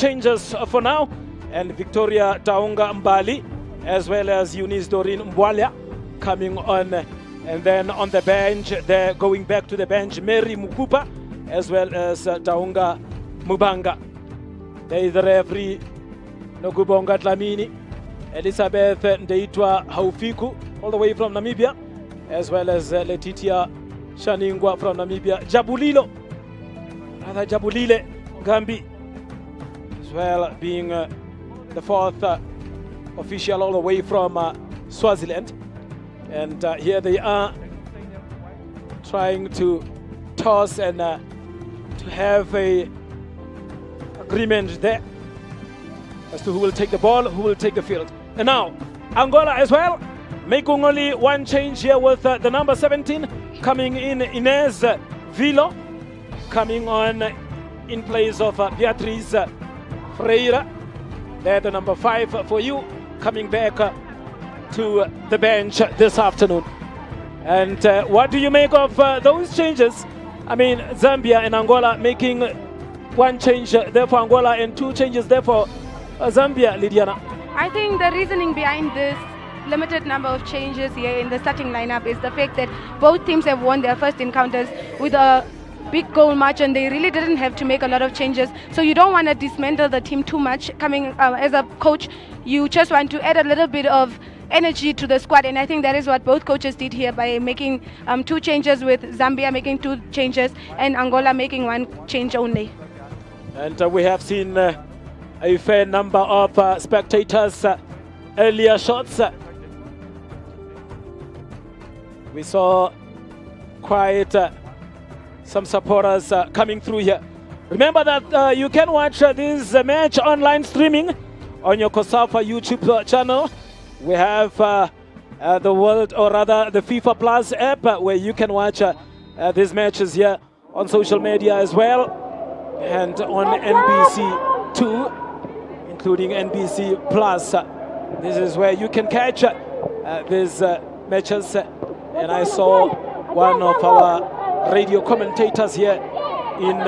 changes for now, and Victoria Taunga Mbali as well as Eunice Doreen Mbwalya coming on, and then on the bench they're going back to the bench, Mary Mukupa as well as Taunga Mubanga. There is the referee Nogubonga Dlamini, Elizabeth Ndeitwa Haufiku all the way from Namibia, as well as Letitia Shaningwa from Namibia, Jabulilo, rather Jabulile Gambi, as well being the fourth official all the way from Swaziland. And here they are trying to toss and to have a agreement there as to who will take the ball, who will take the field. And now Angola as well, making only one change here with the number 17 coming in, Inez Vilo coming on in place of Beatriz Freire. They're the number 5 for you, coming back to the bench this afternoon. And what do you make of those changes? I mean, Zambia and Angola making one change there for Angola and 2 changes there for Zambia, Lydiana. I think the reasoning behind this limited number of changes here in the starting lineup is the fact that both teams have won their first encounters with a big goal match, and they really didn't have to make a lot of changes. So you don't want to dismantle the team too much. Coming as a coach, you just want to add a little bit of energy to the squad, and I think that is what both coaches did here by making 2 changes, with Zambia making 2 changes and Angola making 1 change only. And we have seen a fair number of spectators earlier shots. We saw quite some supporters coming through here. Remember that you can watch this match online streaming on your COSAFA YouTube channel. We have the World, or rather the FIFA Plus app, where you can watch these matches here on social media as well, and on NBC2, including NBC Plus. This is where you can catch these matches. And I saw one of our radio commentators here in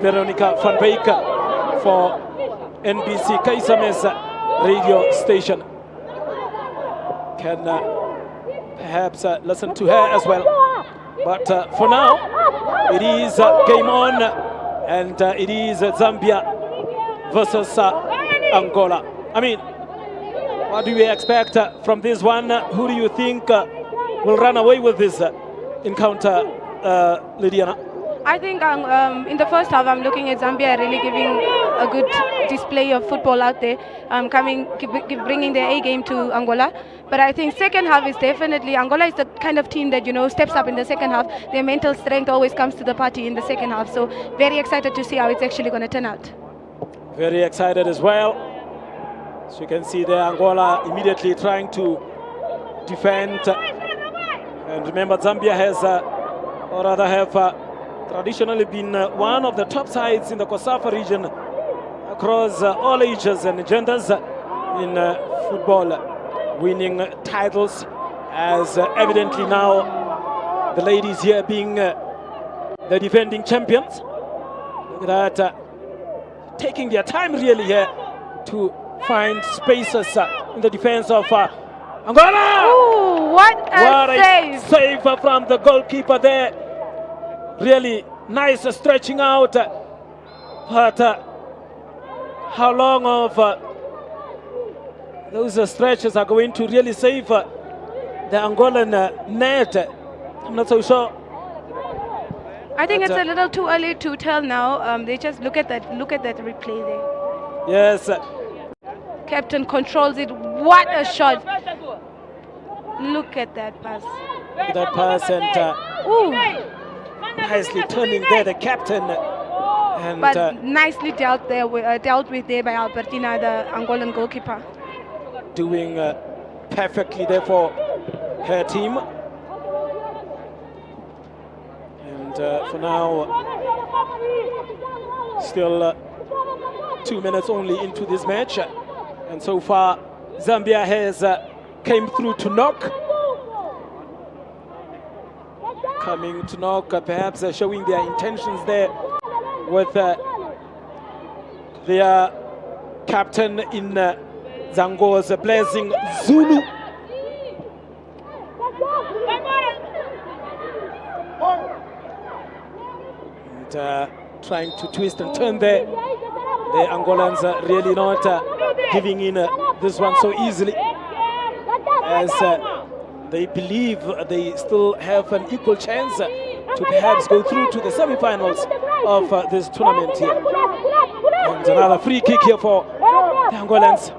Veronica van Beek for NBC Kaisame's radio station. Can perhaps listen to her as well. But for now, it is game on, and it is Zambia versus Angola. I mean, what do we expect from this one? Who do you think will run away with this encounter, Lydiana? I think in the first half, I'm looking at Zambia really giving a good display of football out there, bringing their A game to Angola. But I think second half is definitely, Angola is the kind of team that, you know, steps up in the second half. Their mental strength always comes to the party in the second half. So very excited to see how it's actually going to turn out. Very excited as well. As you can see there, Angola immediately trying to defend. And remember, Zambia has, or rather have, traditionally been one of the top sides in the COSAFA region across all ages and genders in football, winning titles, as evidently now the ladies here being the defending champions. Look at that, taking their time really here to find spaces in the defense of Angola. Ooh, what a save from the goalkeeper there. Really nice stretching out, but how long of those stretches are going to really save the Angolan net? I'm not so sure. I think it's a little too early to tell now. They just look at that replay there. Yes. Captain controls it. What a shot! Look at that pass. Look at that pass, and ooh. Nicely turning there, the captain. And, but nicely dealt with there by Albertina, the Angolan goalkeeper. Doing perfectly there for her team. And for now, still 2 minutes only into this match. And so far, Zambia has came through to knock. Coming to knock, perhaps showing their intentions there with their captain in Zango's Blazing Zulu. And trying to twist and turn there. The Angolans are really not giving in this one so easily, as they believe they still have an equal chance to perhaps go through to the semi-finals of this tournament here. And another free kick here for the Angolans.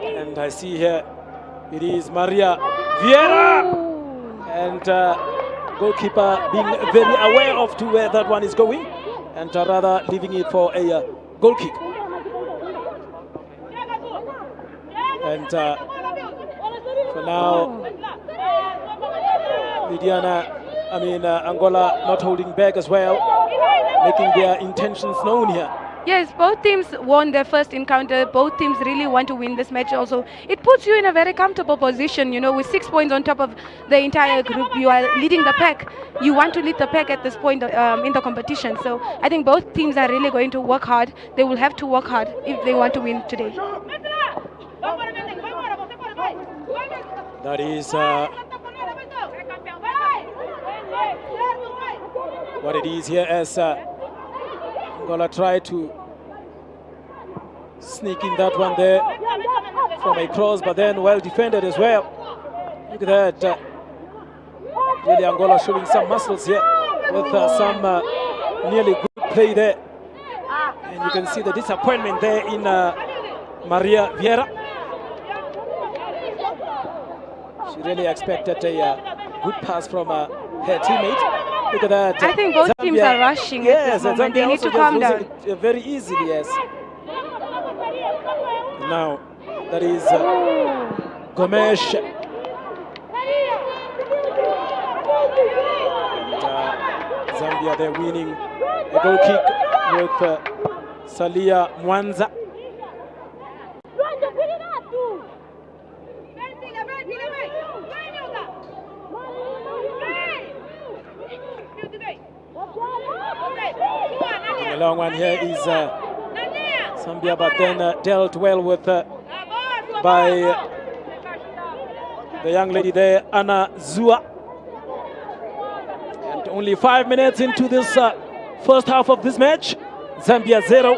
And I see here it is Maria Vieira, and goalkeeper being very aware of to where that one is going, and rather leaving it for a goal kick. And for now, Angola not holding back as well, making their intentions known here. Yes, both teams won their first encounter. Both teams really want to win this match also. It puts you in a very comfortable position, you know, with 6 points on top of the entire group. You are leading the pack. You want to lead the pack at this point in the competition. So I think both teams are really going to work hard. They will have to work hard if they want to win today. That is what it is here, as Angola try to sneak in that one there from a cross, but then well defended as well. Look at that. Really Angola showing some muscles here with some nearly good play there. And you can see the disappointment there in Maria Vieira. She really expected a good pass from her teammate. Look at that. I think both teams are rushing at this moment. They need to calm down. Very easily, yes. Now, that is Gomes. And, Zambia, they're winning a goal kick with Salia Mwanza. The long one here is Zambia, but then dealt well with by the young lady there, Anna Zua. And only 5 minutes into this first half of this match, Zambia 0,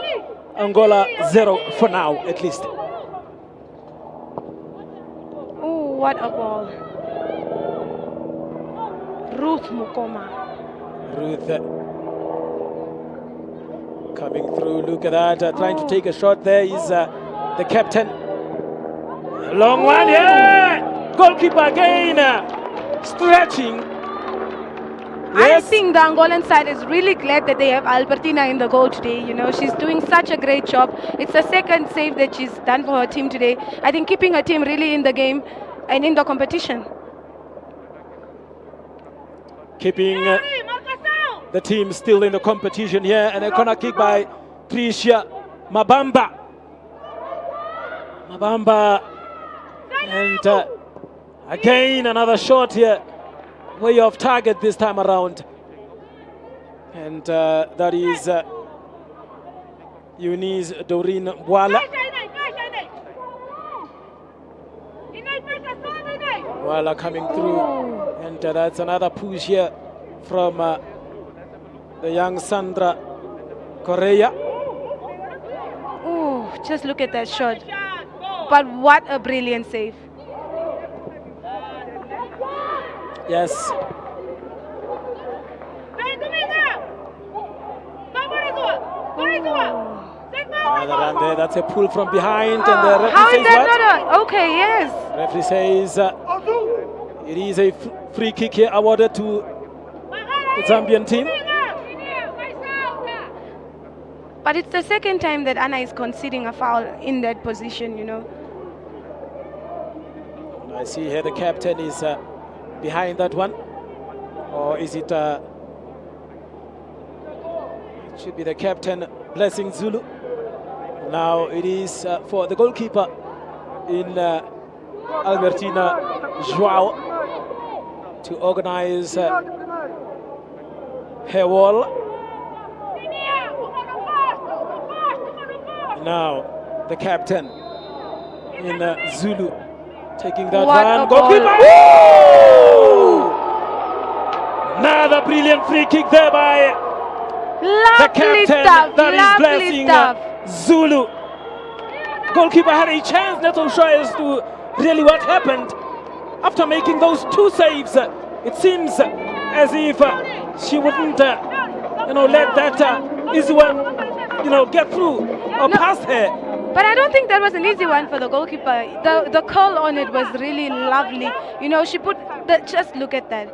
Angola 0 for now, at least. Oh, what a ball. Ruth Mukoma. Ruth coming through, look at that, trying to take a shot there is the captain. Long one, yeah! Goalkeeper again, stretching. Yes. I think the Angolan side is really glad that they have Albertina in the goal today. You know, she's doing such a great job. It's the second save that she's done for her team today. I think keeping her team really in the game and in the competition. Keeping the team still in the competition here, and a corner kick by Tricia Mabamba. And again another shot here, way off target this time around. And that is Eunice Doreen Bwala. Bwala coming through, and that's another push here from the young Sandra Correa. Oh, just look at that shot. But what a brilliant save. Yes. Another run there, that's a pull from behind, and the referee how is says that what? not a, okay, yes. Referee says it is a free kick here awarded to the Zambian team. But it's the second time that Anna is conceding a foul in that position, you know. I see here the captain is behind that one. Or is it... it should be the captain, Blessing Zulu. Now it is for the goalkeeper in Albertina Joao to organize her wall. now the captain in Zulu taking that What run. a Goalkeeper! ball. Woo! Another brilliant free kick there by the Lovely captain stuff. that is Lovely blessing stuff. Zulu. Goalkeeper had a chance, not so sure as to really what happened. After making those two saves, it seems as if she wouldn't, let that easy one, get through or past her. But I don't think that was an easy one for the goalkeeper. The curl on it was really lovely. She put just look at that.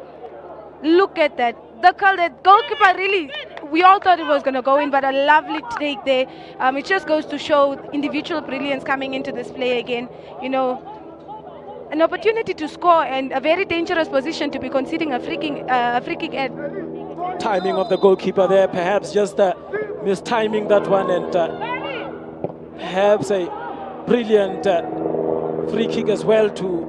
Look at that. The curl, that goalkeeper really, we all thought it was going to go in, but a lovely take there. It just goes to show individual brilliance coming into this play again. An opportunity to score and a very dangerous position to be conceding a free kick at. Timing of the goalkeeper there, perhaps just mistiming that one, and perhaps a brilliant free kick as well to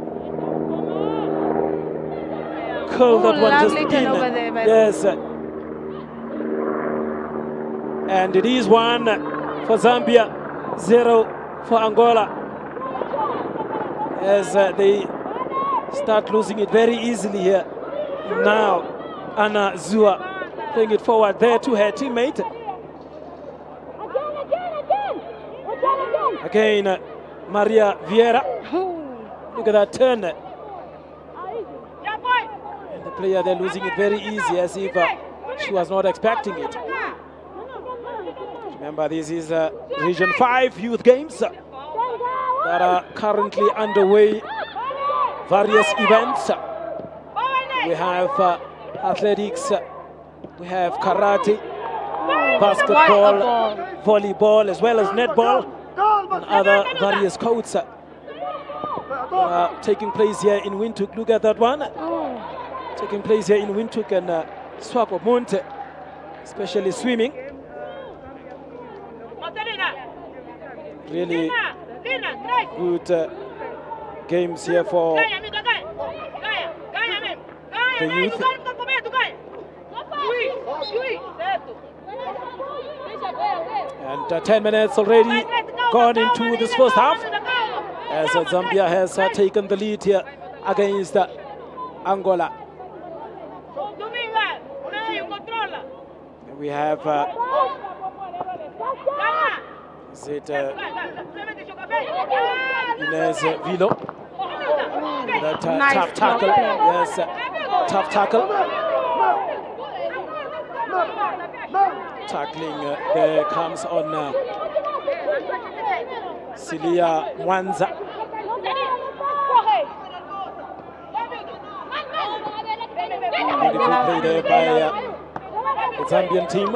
curl that one just in. There, yes. And it is 1 for Zambia, 0 for Angola, as they start losing it very easily here. Now Anna Zua playing it forward there to her teammate. Again, Maria Vieira. Look at that turn. And the player, they're losing it very easy, as if she was not expecting it. Remember, this is Region 5 Youth Games that are currently underway. Various events. We have athletics, we have karate, basketball, volleyball, as well as netball, and other various codes taking place here in Windhoek. Look at that one. Taking place here in Windhoek and Swakopmund, especially swimming. Really good games here for the youth. And 10 minutes already gone into this first half, as Zambia has taken the lead here against Angola. We have is it Inez Vilo? That Nice tough tackle. block. Yes, tough tackle. Tackling there comes on Silia Mwanza. Beautiful play there by the Zambian team.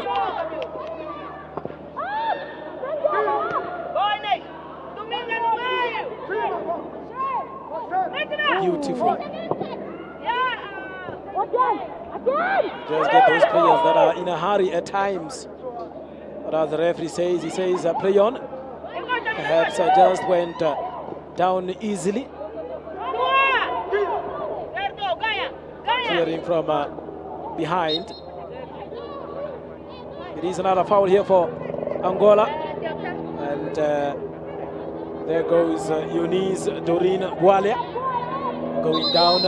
Beautiful. Just get those players that are in a hurry at times. But as the referee says, he says play on. Perhaps I just went down easily. Clearing from behind. It is another foul here for Angola. And there goes Eunice Doreen Boale going down,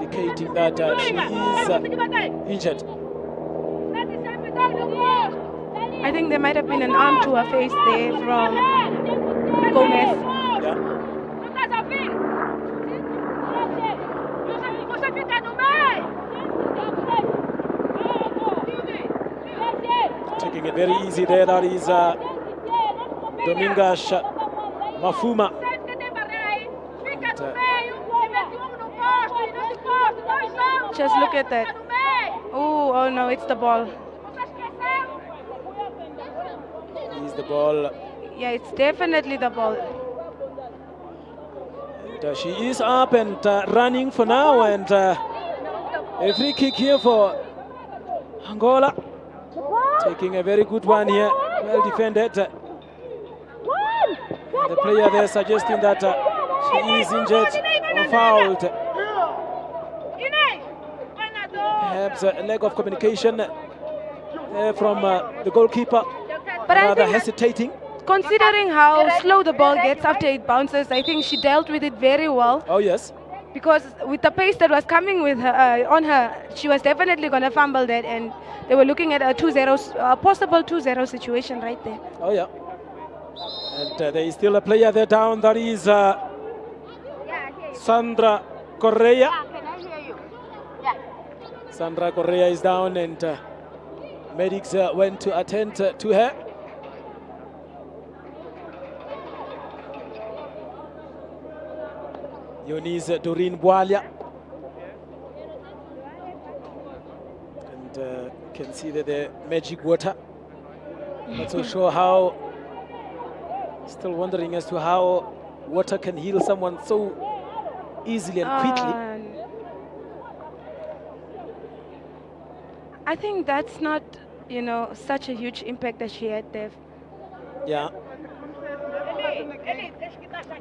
indicating that she is injured. I think there might have been an arm to her face there from Gomez. Yeah. Taking it very easy there, that is Domingas Mafuma. Just look at that. Oh no, it's the ball. Is the ball. Yeah, it's definitely the ball. And, she is up and running for now, and a free kick here for Angola. Taking a very good one here, well defended. The player there suggesting that she is injured or fouled. Perhaps a lack of communication from the goalkeeper But rather I think hesitating. considering how slow the ball gets after it bounces, I think she dealt with it very well. Oh, yes. Because with the pace that was coming with her, on her, she was definitely going to fumble that, and they were looking at a 2-0, possible 2-0 situation right there. Oh, yeah. And there is still a player there down. That is Sandra Correa. Sandra Correa is down, and medics went to attend to her. Eunice Doreen Bwalia. And can see that the magic water. Not so sure how, still wondering as to how water can heal someone so easily and quickly. I think that's not, you know, such a huge impact that she had there. Yeah.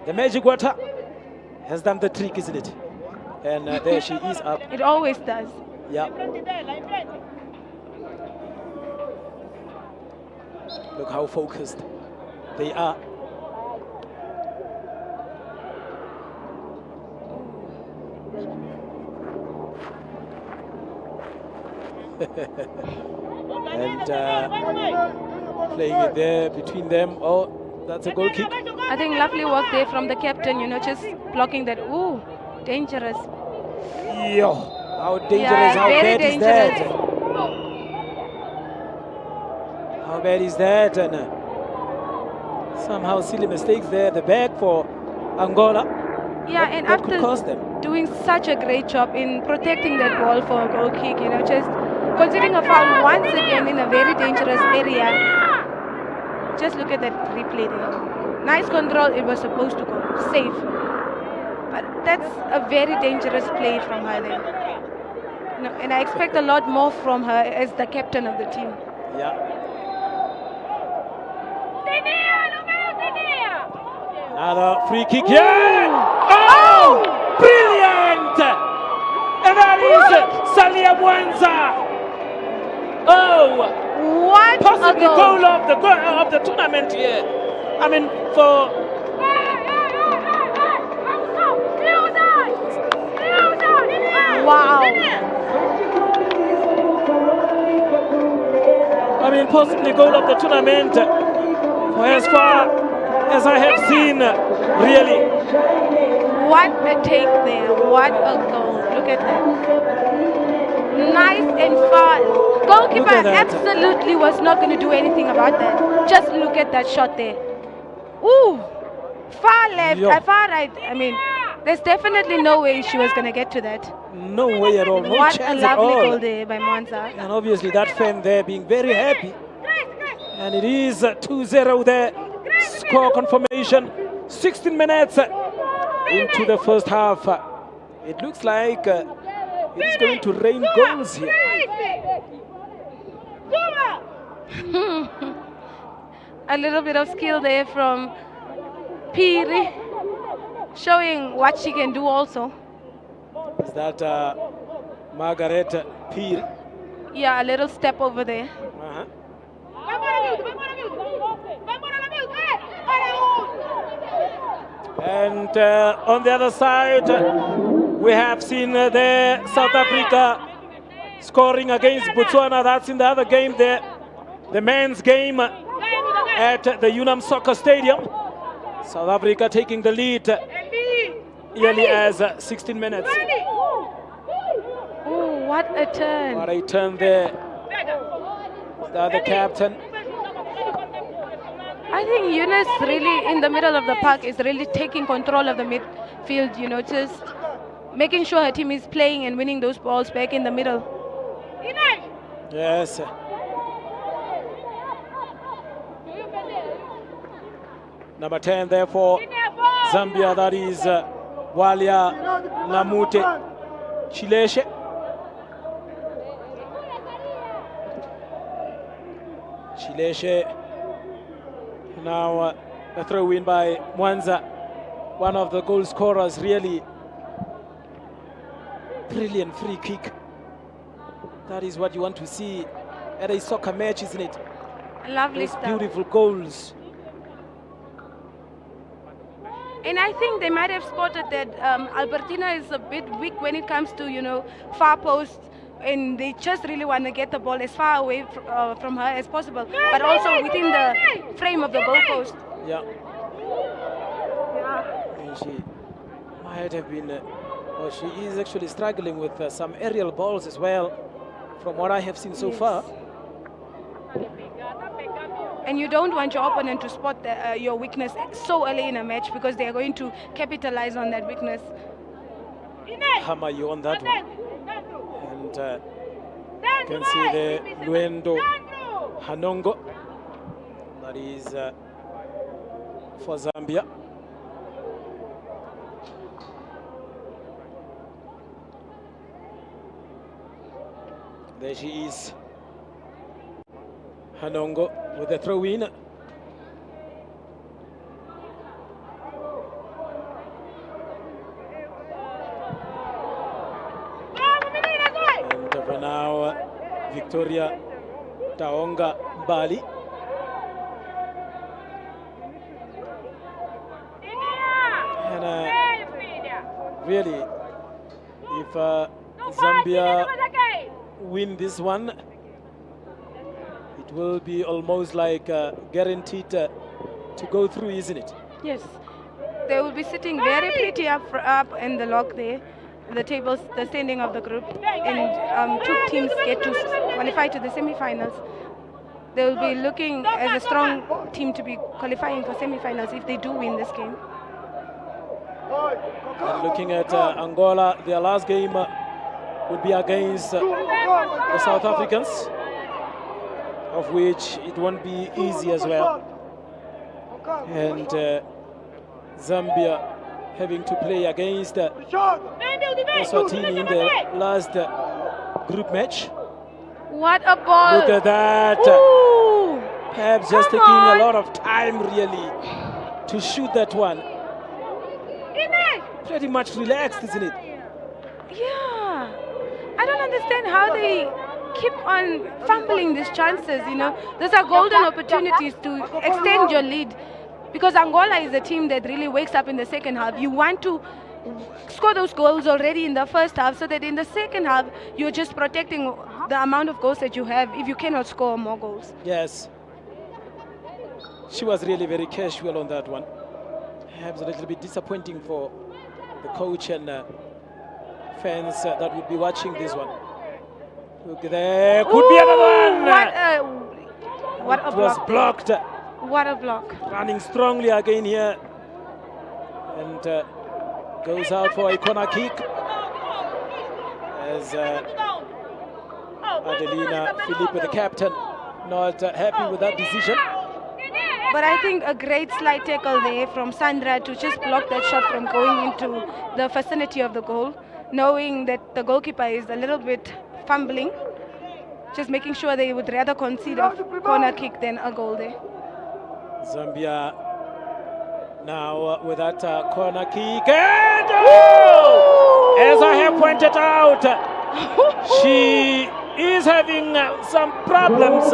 The magic water has done the trick, isn't it? And there she is up. It always does. Yeah. Look how focused they are. And playing it there between them. Oh, that's a goal kick. I think lovely work there from the captain, you know, just blocking that. Ooh, dangerous. Yo, how dangerous, Yeah, how very bad is that? dangerous. How bad is that? And somehow silly mistakes there at the back for Angola. Yeah, and That could cost after them. doing such a great job in protecting that ball for a goal kick, you know, just considering a foul once again in a very dangerous area. Just look at that replay there. Nice control, it was supposed to go. Safe. But that's a very dangerous play from her there. No, and I expect a lot more from her as the captain of the team. Yeah. Another free kick. Yeah! Oh! Brilliant! And that is Salia Mwanza. Oh! What Possibly a goal. goal of the tournament here. I mean, for Wow. I mean, possibly goal of the tournament. For as far as I have seen, really. What a take there. What a goal. Look at that. Nice and far. Goalkeeper Look at that. absolutely was not going to do anything about that. Just look at that shot there. Ooh. Far left, Yo. far right. I mean, there's definitely no way she was going to get to that. No way at all. No What a chance at lovely all. goal there by Mwanza. And obviously that fan there being very happy. And it is 2-0 there. Score confirmation. 16 minutes into the first half. It looks like it is going to rain goals here. A little bit of skill there from Piri, showing what she can do also. Is that Margaret Peel? Yeah, a little step over there. And on the other side, we have seen there South Africa scoring against Botswana. That's in the other game there, the men's game at the Unam Soccer Stadium. South Africa taking the lead early as 16 minutes. Oh, what a turn. What a turn there. The other captain. I think Eunice really in the middle of the park is really taking control of the midfield, you know, just making sure her team is playing and winning those balls back in the middle. Yes. Number 10 there for Zambia, that is Walia Namute Chileshe. Chileshe now a throw in by Mwanza, one of the goal scorers. Really brilliant free kick. That is what you want to see at a soccer match, isn't it? Lovely those stuff. beautiful goals. And I think they might have spotted that Albertina is a bit weak when it comes to, you know, far post, and they just really want to get the ball as far away from her as possible, but also within the frame of the goalpost. Yeah. And she might have been, or she is actually struggling with some aerial balls as well, from what I have seen so far. And you don't want your opponent to spot your weakness so early in a match, because they are going to capitalize on that weakness. Hammer you on that one. And you can see the Luendo Hanongo. That is for Zambia. There she is. Hanongo with the throw-in. And for now, Victoria Taonga Bali. And really, if Zambia win this one, it will be almost like guaranteed to go through, isn't it? Yes, they will be sitting very pretty up in the log there, the tables, the standing of the group, and two teams get to qualify to the semi-finals. They will be looking as a strong team to be qualifying for semi-finals if they do win this game. And looking at Angola, their last game would be against the South Africans, of which it won't be easy as well. And Zambia having to play against Eswatini in the last group match. What a ball! Look at that! Ooh. Perhaps just taking a lot of time really to shoot that one. Pretty much relaxed, isn't it? Yeah. I don't understand how they keep on fumbling these chances, you know. Those are golden opportunities to extend your lead, because Angola is a team that really wakes up in the second half. You want to score those goals already in the first half, so that in the second half you're just protecting the amount of goals that you have if you cannot score more goals. Yes. She was really very casual on that one. Perhaps a little bit disappointing for the coach and fans that would be watching this one. Look there, could be another one. What a It was blocked. What a block. Running strongly again here. And goes out for a corner kick. As Adelina Philippe, the captain, not happy with that decision. But I think a great slide tackle there from Sandra to just block that shot from going into the vicinity of the goal, knowing that the goalkeeper is a little bit fumbling, just making sure they would rather concede a corner kick than a goal there. Zambia now with that corner kick. And as I have pointed out, she is having some problems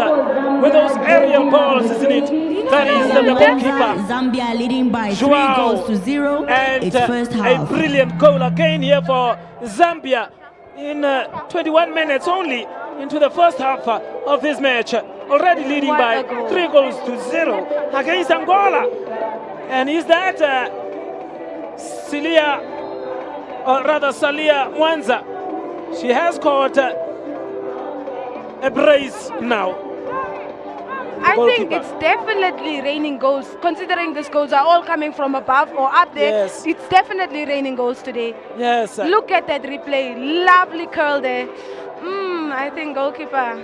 with those aerial balls, isn't it? That is the goalkeeper. Zambia leading by 3 goals to 0. And It's first half. a brilliant goal again here for Zambia in 21 minutes only into the first half of this match. Already leading by 3 goals to 0 against Angola. And is that Salia Mwanza? She has caught a brace now. I think it's definitely raining goals, considering these goals are all coming from above or up there. Yes. It's definitely raining goals today. Yes. Look at that replay. Lovely curl there. I think goalkeeper.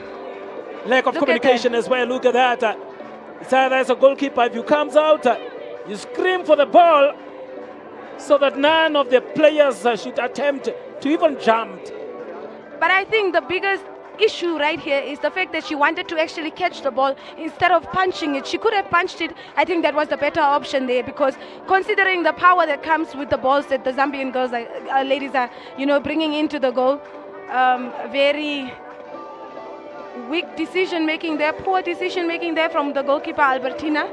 Lack of communication as well. Look at that. It's either as a goalkeeper, if you comes out, you scream for the ball so that none of the players should attempt to even jump. But I think the biggest issue right here is the fact that she wanted to actually catch the ball instead of punching it. She could have punched it. I think that was the better option there, because considering the power that comes with the balls that the Zambian girls, ladies are, bringing into the goal, very weak decision making there, poor decision making there from the goalkeeper Albertina.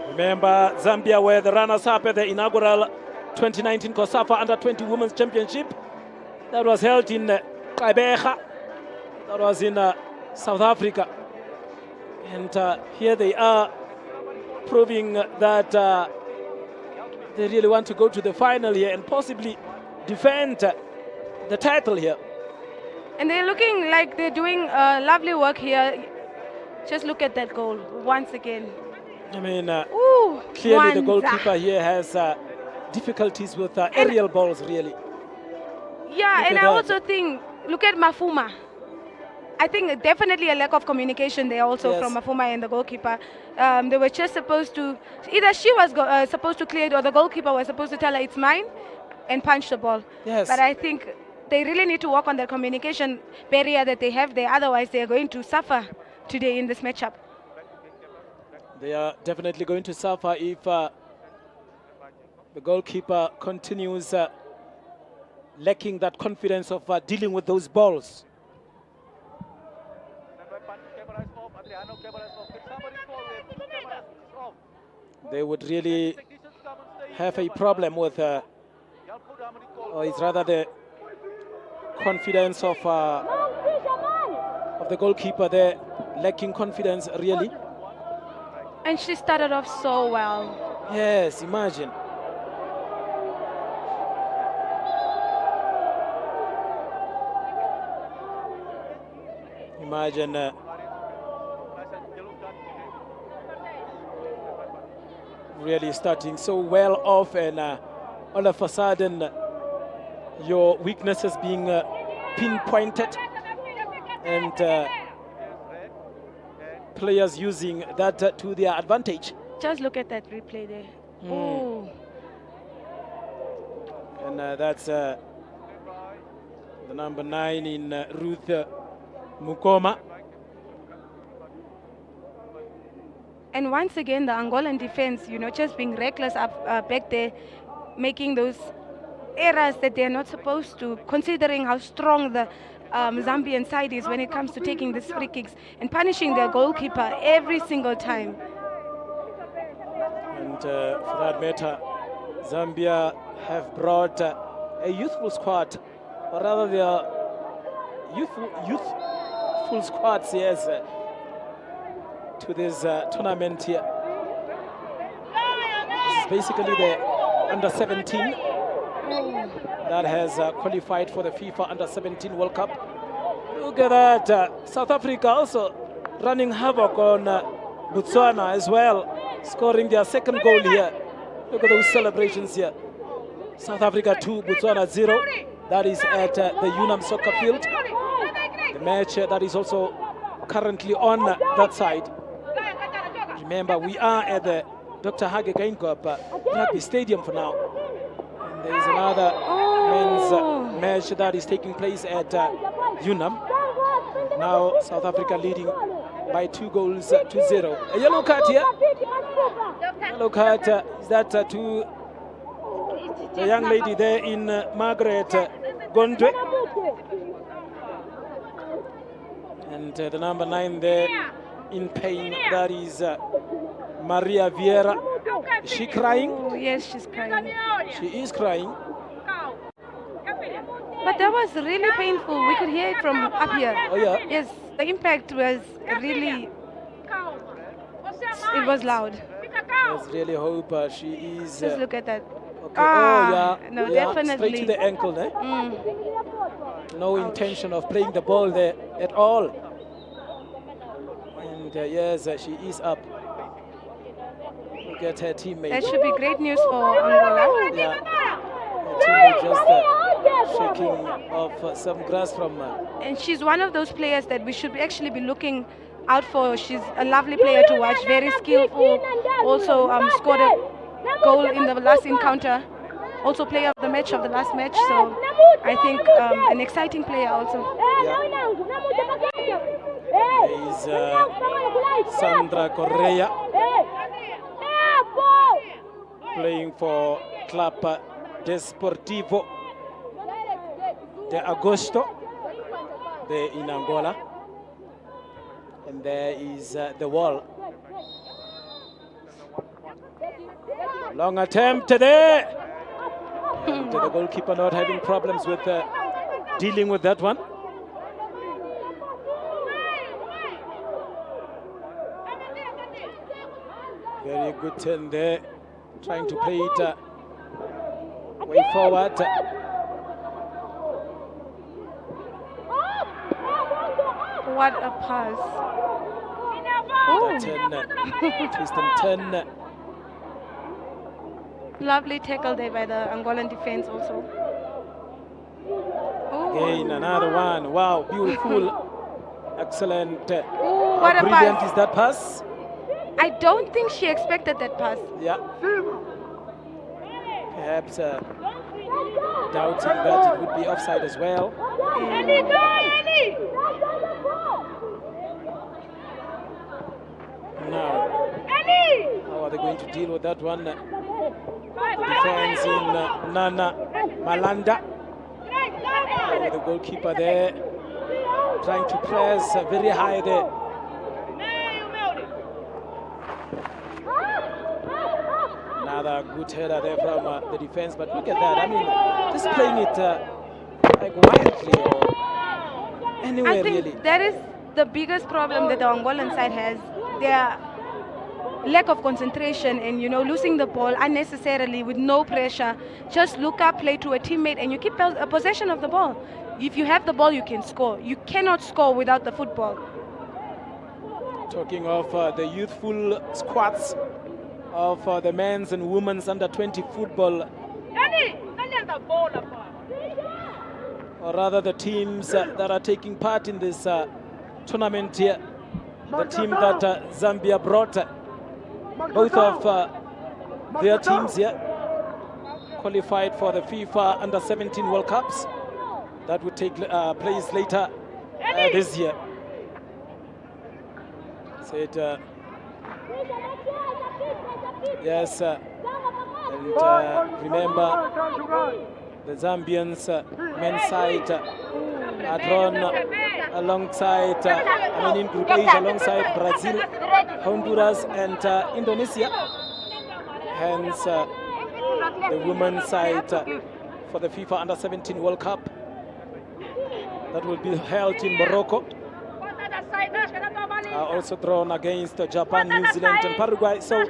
Remember, Zambia were the runners-up at the inaugural 2019 COSAFA Under-20 Women's Championship. That was held in Gqeberha. That was in South Africa. And here they are proving that they really want to go to the final here and possibly defend the title here. And they're looking like they're doing lovely work here. Just look at that goal once again. I mean, Ooh, clearly the goalkeeper here has difficulties with aerial balls, really. Yeah, and I also think, look at Mafuma. I think definitely a lack of communication there also from Mafuma and the goalkeeper. They were just supposed to, either she was supposed to clear it or the goalkeeper was supposed to tell her it's mine and punch the ball. Yes. But I think they really need to work on the communication barrier that they have there. Otherwise, they are going to suffer today in this matchup. They are definitely going to suffer if the goalkeeper continues lacking that confidence of dealing with those balls. They would really have a problem with, or it's rather the confidence of the goalkeeper there, lacking confidence really. And she started off so well. Yes, imagine. Imagine really starting so well off and all of a sudden your weaknesses being pinpointed and players using that to their advantage. Just look at that replay there. Ooh. And that's the number 9 in Ruth Mukoma. And once again, the Angolan defense, you know, just being reckless up back there, making those errors that they're not supposed to, considering how strong the Zambian side is when it comes to taking these free kicks and punishing their goalkeeper every single time. And for that matter, Zambia have brought a youthful squad, or rather their youthful squads, yes, to this tournament here. This is basically the under-17 that has qualified for the FIFA Under-17 World Cup. Look at that, South Africa also running havoc on Botswana as well, scoring their second goal here. Look at those celebrations here. South Africa 2, Botswana 0. That is at the UNAM soccer field. The match that is also currently on that side. Remember, we are at the Dr. Hage Geingob Rugby Stadium for now. And there is another men's match that is taking place at UNAM. Now South Africa leading by 2 goals to 0. A yellow card here. Yellow card is that to the young lady there in Margaret Gondwe. And the number 9 there in pain, that is Maria Vieira. Is she crying? Oh, yes, she's crying. She is crying. But that was really painful. We could hear it from up here. Oh, yeah? Yes, the impact was really, it was loud. Let's really hope she is... Just look at that. Okay. Oh, yeah. No, yeah. definitely. Straight to the ankle there. No intention of playing the ball there at all. And yes, she is up. Look at her teammate. That should be great news for Angola. Yeah. Her teammate just shaking off some grass from her. And she's one of those players that we should actually be looking out for. She's a lovely player to watch, very skillful. Also scored a goal in the last encounter. Also player of the match of the last match. So I think an exciting player also. Yeah. There is Sandra Correa playing for Club Desportivo de Agosto there in Angola. And there is the wall. Long attempt there. And the goalkeeper not having problems with dealing with that one. Very good turn there. Trying to play it way forward. What a pass. Twist and turn. Lovely tackle there by the Angolan defense also. Again, another one. Wow, beautiful. Excellent. What How a brilliant pass. is that pass? I don't think she expected that pass. Yeah. Perhaps doubting that it would be offside as well. Now, how are they going to deal with that one? The defense in Nana Malanda. The goalkeeper there trying to press very high there. Another good header there from the defense, but look at that. I mean, just playing it like wildly or anywhere I think really. that is the biggest problem that the Angolan side has. Their lack of concentration and, losing the ball unnecessarily with no pressure. Just look up, play to a teammate, and you keep a possession of the ball. If you have the ball, you can score. You cannot score without the football. Talking of the youthful squads of the men's and women's under 20 football, or rather the teams that are taking part in this tournament here. The team that Zambia brought, both of their teams here qualified for the FIFA Under 17 World Cups that would take place later this year. Said, yes, and remember the Zambians men's side are drawn alongside, in Group H alongside Brazil, Honduras and Indonesia. Hence the women's side for the FIFA Under 17 World Cup that will be held in Morocco. Also drawn against Japan, New Zealand and Paraguay. So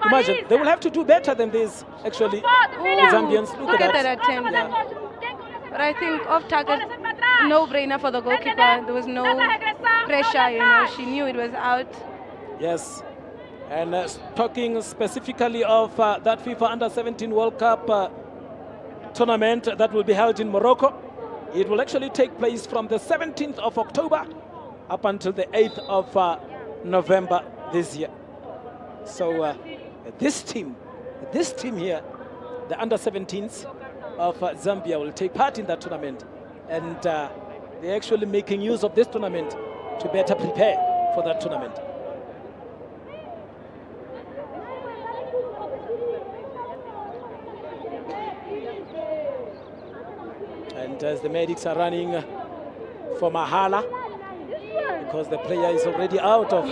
imagine, they will have to do better than this actually. The Zambians, look at that attempt. Yeah. But I think off target, no-brainer for the goalkeeper. There was no pressure, she knew it was out. Yes, and talking specifically of that FIFA Under 17 World Cup tournament that will be held in Morocco, it will actually take place from the 17th of October up until the 8th of November this year. So this team here, the Under 17s of Zambia, will take part in that tournament, and they're actually making use of this tournament to better prepare for that tournament. And as the medics are running for Mahala, because the player is already out of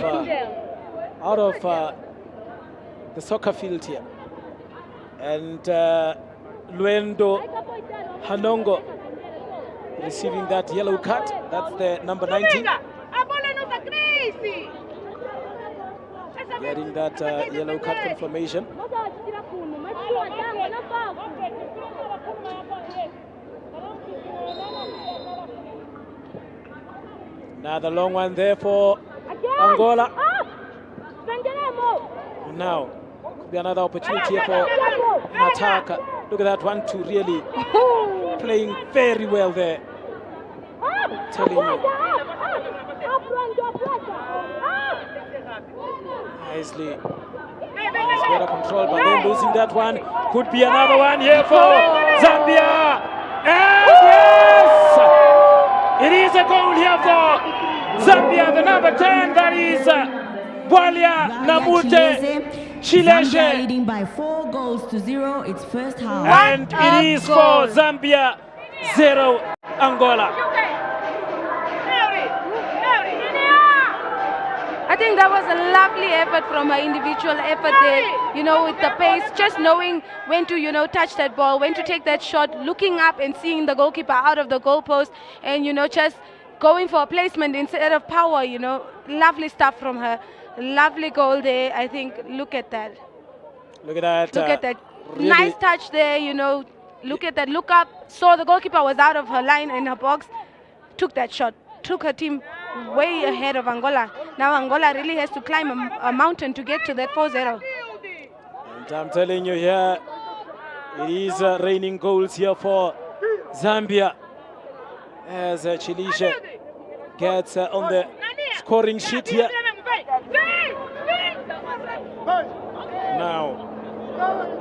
the soccer field here, and Luendo Hanongo receiving that yellow card. That's the number 19. Getting that yellow card confirmation. Another long one there for Angola. Now, could be another opportunity here for an attack. Look at that 1-2, really playing very well there. I'm telling you. Nicely. It's better control, but then losing that one. Could be another one here for Zambia. And yes! It is a goal here for Zambia, the number 10, that is Bwalia Namute Chileshe. Leading by 4 goals to 0, its first half. And it is for Zambia 0. Angola. I think that was a lovely effort from her individual effort there, you know, with the pace, just knowing when to, you know, touch that ball, when to take that shot, looking up and seeing the goalkeeper out of the goalpost and, you know, just going for a placement instead of power, you know. Lovely stuff from her. Lovely goal there, I think. Look at that. Look at that. Look at that. Really Nice touch there, you know. Look at that. Look up. Saw the goalkeeper was out of her line in her box. Took that shot. Took her team way ahead of Angola. Now Angola really has to climb a mountain to get to that 4-0. And I'm telling you here, it is raining goals here for Zambia as Chilisha gets on the scoring sheet here. Now,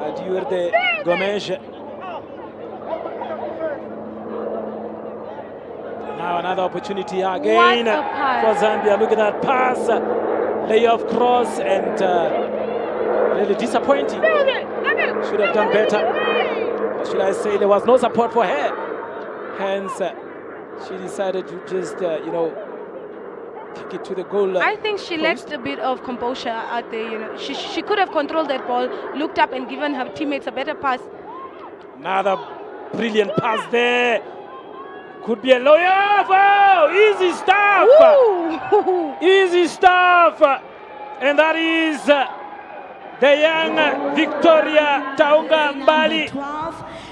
Adiurde Gomes. Now another opportunity again for Zambia. Look at that pass, layoff cross, and really disappointing. Should have done better. Or should I say there was no support for her. Hence, she decided to just, you know, kick it to the goal. I think she lacked a bit of composure out there. You know, she could have controlled that ball, looked up, and given her teammates a better pass. Another brilliant pass there. Could be a lawyer. Oh, easy stuff. Ooh. Easy stuff. And that is the young Victoria Taunga Mbali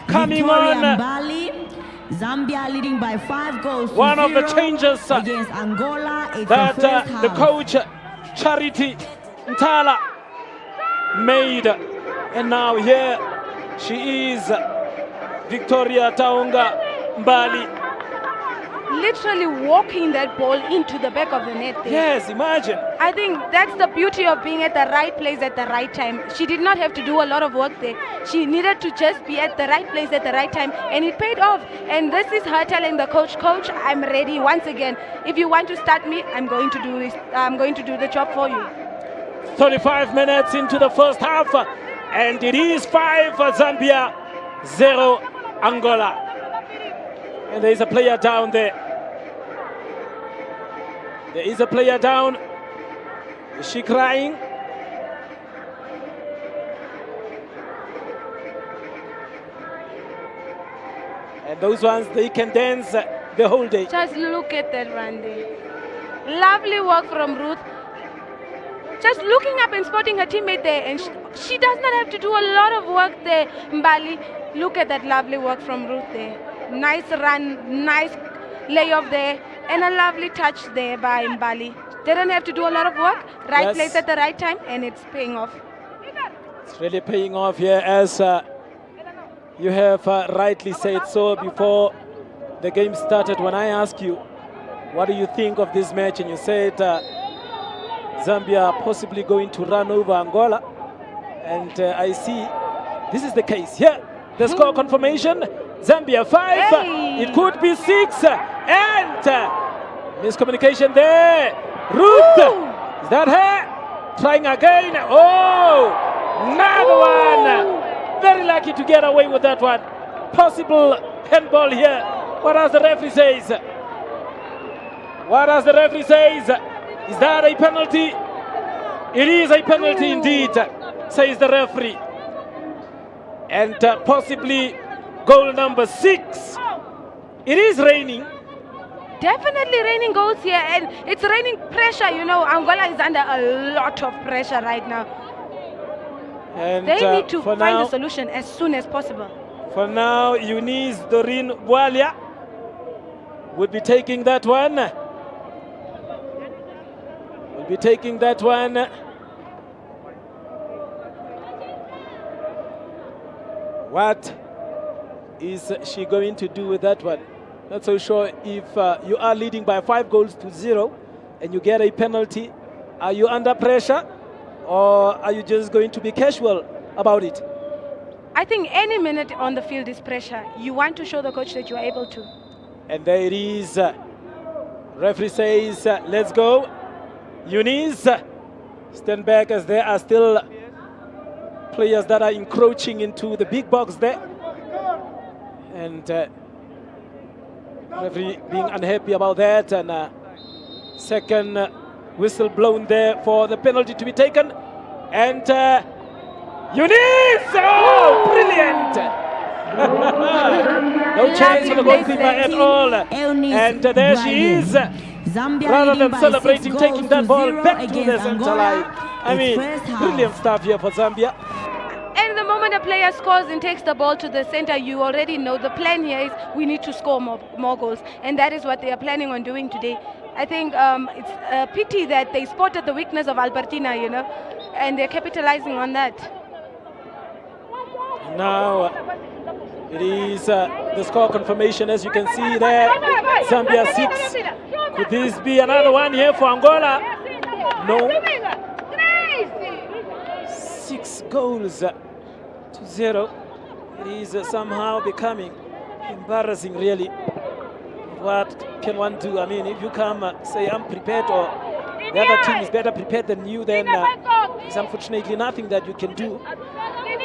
coming on. Mbali. Zambia leading by 5 goals to One of the 0 changes against Angola. It's that the half. coach Charity Ntala made. And now here she is, Victoria Taunga Mbali. Literally walking that ball into the back of the net there. Yes, imagine. I think that's the beauty of being at the right place at the right time. She did not have to do a lot of work there. She needed to just be at the right place at the right time, and it paid off. And this is her telling the coach, "Coach, I'm ready once again. If you want to start me, I'm going to do this. I'm going to do the job for you." 35 minutes into the first half, and it is 5 Zambia, 0 Angola. And there is a player down there. There is a player down. Is she crying? And those ones, they can dance the whole day. Just look at that run there. Lovely work from Ruth. Just looking up and spotting her teammate there, and she does not have to do a lot of work there, Mbali. Look at that lovely work from Ruth there. Nice run, nice layoff there, and a lovely touch there by Mbali. Didn't have to do a lot of work, right place at the right time, and it's paying off. It's really paying off here, as you have rightly said so before the game started. When I asked you, what do you think of this match, and you said Zambia possibly going to run over Angola, and I see this is the case here. The score confirmation, Zambia 5, it could be 6, and miscommunication there. Ruth, is that her? Trying again. Oh, another one. Very lucky to get away with that one. Possible handball here. What does the referee says? What does the referee says? Is that a penalty? It is a penalty indeed, says the referee. And possibly goal number 6. It is raining. Definitely raining goals here, and it's raining pressure. You know, Angola is under a lot of pressure right now. And they need to find a solution as soon as possible. For now, Eunice Doreen Bwalia would be taking that one. Will be taking that one. What is she going to do with that one? Not so sure. If you are leading by 5 goals to 0 and you get a penalty, are you under pressure, or are you just going to be casual about it? I think any minute on the field is pressure. You want to show the coach that you are able to. And there it is. Referee says, let's go. Eunice, stand back, as there are still players that are encroaching into the big box there. And Referee being unhappy about that, and second whistle blown there for the penalty to be taken. And Eunice! Oh, brilliant! No chance for the goalkeeper at all. And there she is. Zambia Rather than leading by celebrating, 6 taking goals that to ball 0 back to the against center Angola. line. I mean, First half. brilliant stuff here for Zambia. And the moment a player scores and takes the ball to the center, you already know the plan here is we need to score more goals. And that is what they are planning on doing today. I think it's a pity that they spotted the weakness of Albertina, you know, and they're capitalizing on that. Now it is the score confirmation, as you can see there. Zambia 6. Could this be another one here for Angola? No. 6 goals to 0. It is somehow becoming embarrassing, really. What can one do? I mean, if you come say unprepared, or the other team is better prepared than you, then there's unfortunately nothing that you can do.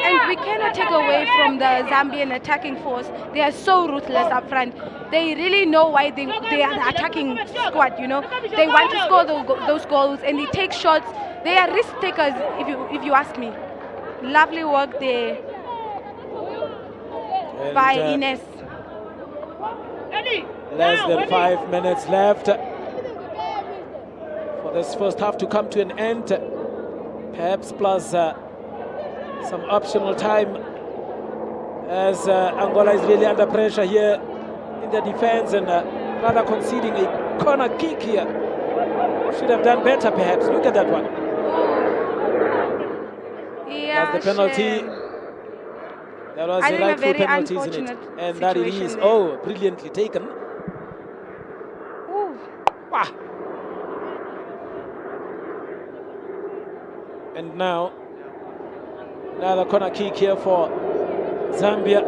And we cannot take away from the Zambian attacking force. They are so ruthless up front. They really know why they are the attacking squad, you know. They want to score those goals, and they take shots. They are risk takers, if you ask me. Lovely work there by Ines. Less than 5 minutes left for this first half to come to an end. Perhaps plus some optional time, as Angola is really under pressure here in the defense, and rather conceding a corner kick here. Should have done better, perhaps. Look at that one. Yeah, that's the penalty. That was a rightful penalty, isn't it? And that it is. There. Oh, brilliantly taken. Wow. And now another corner kick here for Zambia.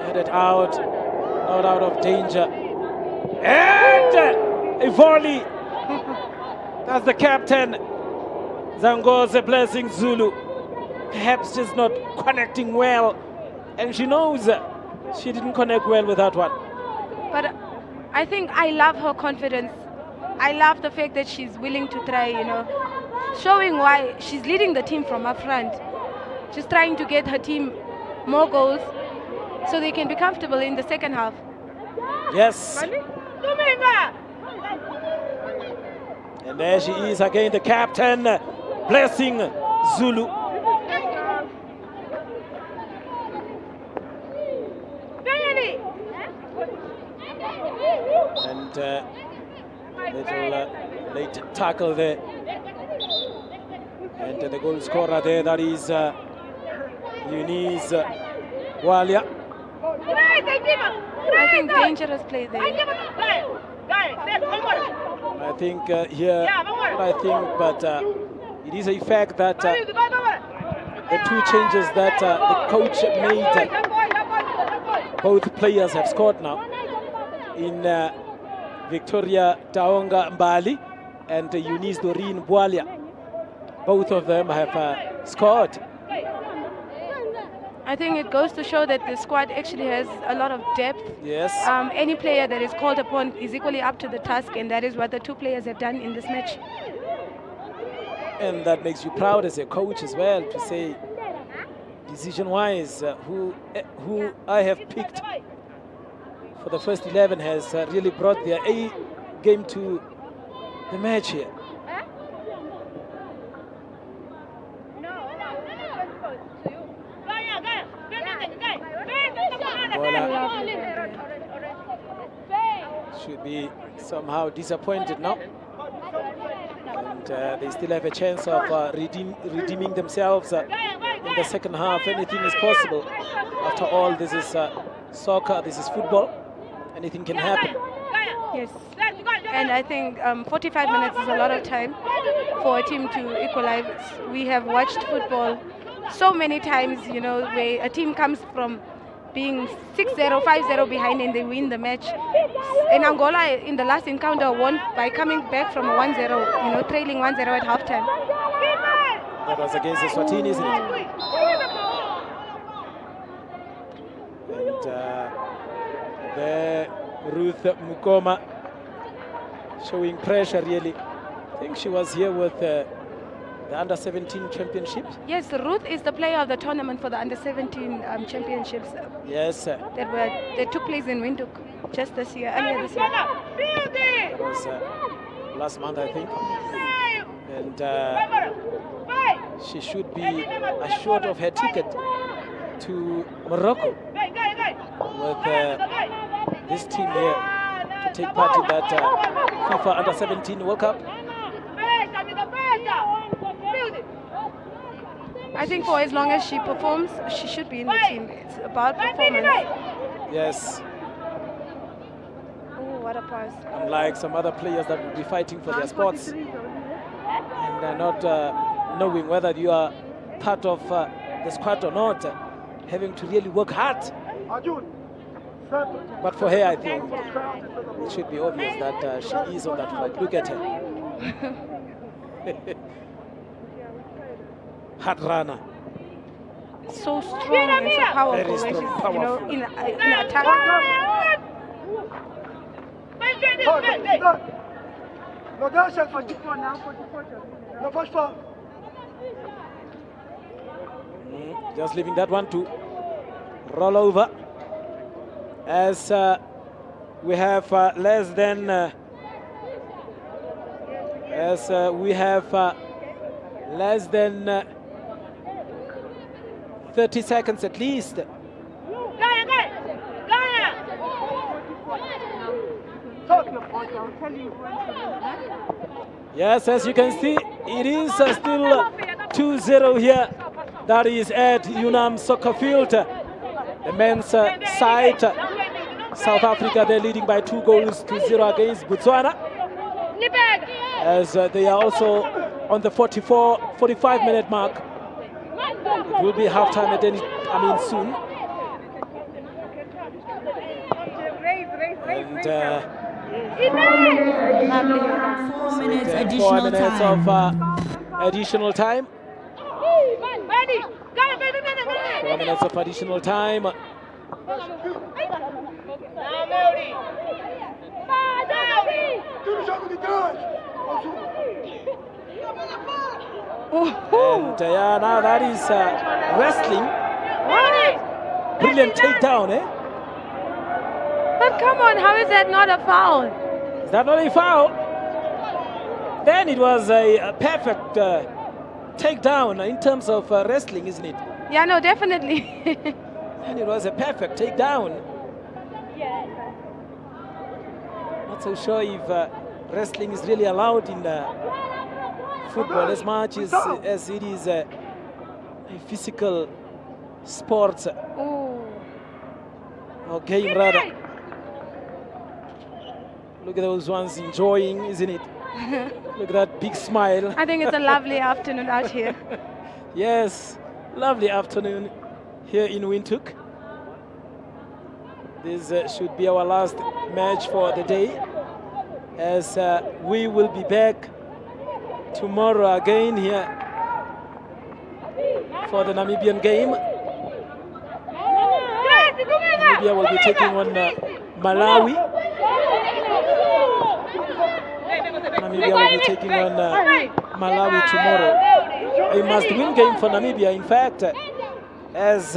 Headed out, not out of danger. And a volley. That's the captain, Zangoze Blessing Zulu. Perhaps just not connecting well. And she knows she didn't connect well with that one. But I think I love her confidence. I love the fact that she's willing to try, you know, showing why she's leading the team from up front. She's trying to get her team more goals so they can be comfortable in the second half. Yes. And there she is again, the captain, Blessing Zulu. And little late tackle there. And the goal scorer there, that is Eunice Walia. I think dangerous play there. I think here, but it is a fact that the 2 changes that the coach made, both players have scored now. In Victoria Taonga Mbali and Eunice Doreen Bwalia. Both of them have scored. I think it goes to show that the squad actually has a lot of depth. Yes. Any player that is called upon is equally up to the task, and that is what the 2 players have done in this match. And that makes you proud as a coach as well, to say, decision-wise, who I have picked for the first 11 has really brought their A game to the match here. Should be somehow disappointed now. And they still have a chance of redeeming themselves in the second half. Anything is possible. After all, this is soccer, this is football. Anything can happen. Yes. And I think 45 minutes is a lot of time for a team to equalize. We have watched football so many times, you know, where a team comes from being 6-0, 5-0 behind and they win the match. And Angola in the last encounter won by coming back from 1-0, you know, trailing 1-0 at halftime. That was against the Swatini, isn't it? And there Ruth Mukoma showing pressure really. I think she was here with the Under-17 Championships. Yes, Ruth is the player of the tournament for the Under-17 Championships. Yes. They took place in Windhoek just this year, earlier this year. That was last month, I think. And she should be assured of her ticket to Morocco with this team here to take part in that FIFA Under-17 World Cup. I think for as long as she performs, she should be in the team. It's about performance. Yes. Oh, what a pass. Unlike some other players that will be fighting for their spots and not knowing whether you are part of the squad or not, having to really work hard. But for her, I think it should be obvious that she is on that flight. Look at her. Hard runner. So strong and so powerful. Very strong, when she's, powerful. in attack. Just leaving that one to roll over as we have less than 30 seconds at least. Yes, as you can see, it is still 2-0 here. That is at Unam Soccer Field. The men's side, South Africa, they're leading by 2-0 against Botswana. As they are also on the 45-minute mark. It will be halftime at soon. And 4 minutes 4 additional minutes time. of additional time. 4 minutes of additional time. And now that is wrestling. Brilliant takedown, eh? But come on, how is that not a foul? Is that not a foul? Then it was a perfect takedown in terms of wrestling, isn't it? Yeah, no, definitely. And it was a perfect takedown. Not so sure if wrestling is really allowed in football as much as it is a physical sport or game rather. Look at those ones enjoying, isn't it? Look at that big smile. I think it's a lovely afternoon out here. Yes, lovely afternoon here in Windhoek. This should be our last match for the day, as we will be back tomorrow again here for the Namibian game. Namibia will be taking on Malawi. Namibia will be taking on Malawi tomorrow. A must-win game for Namibia, in fact, as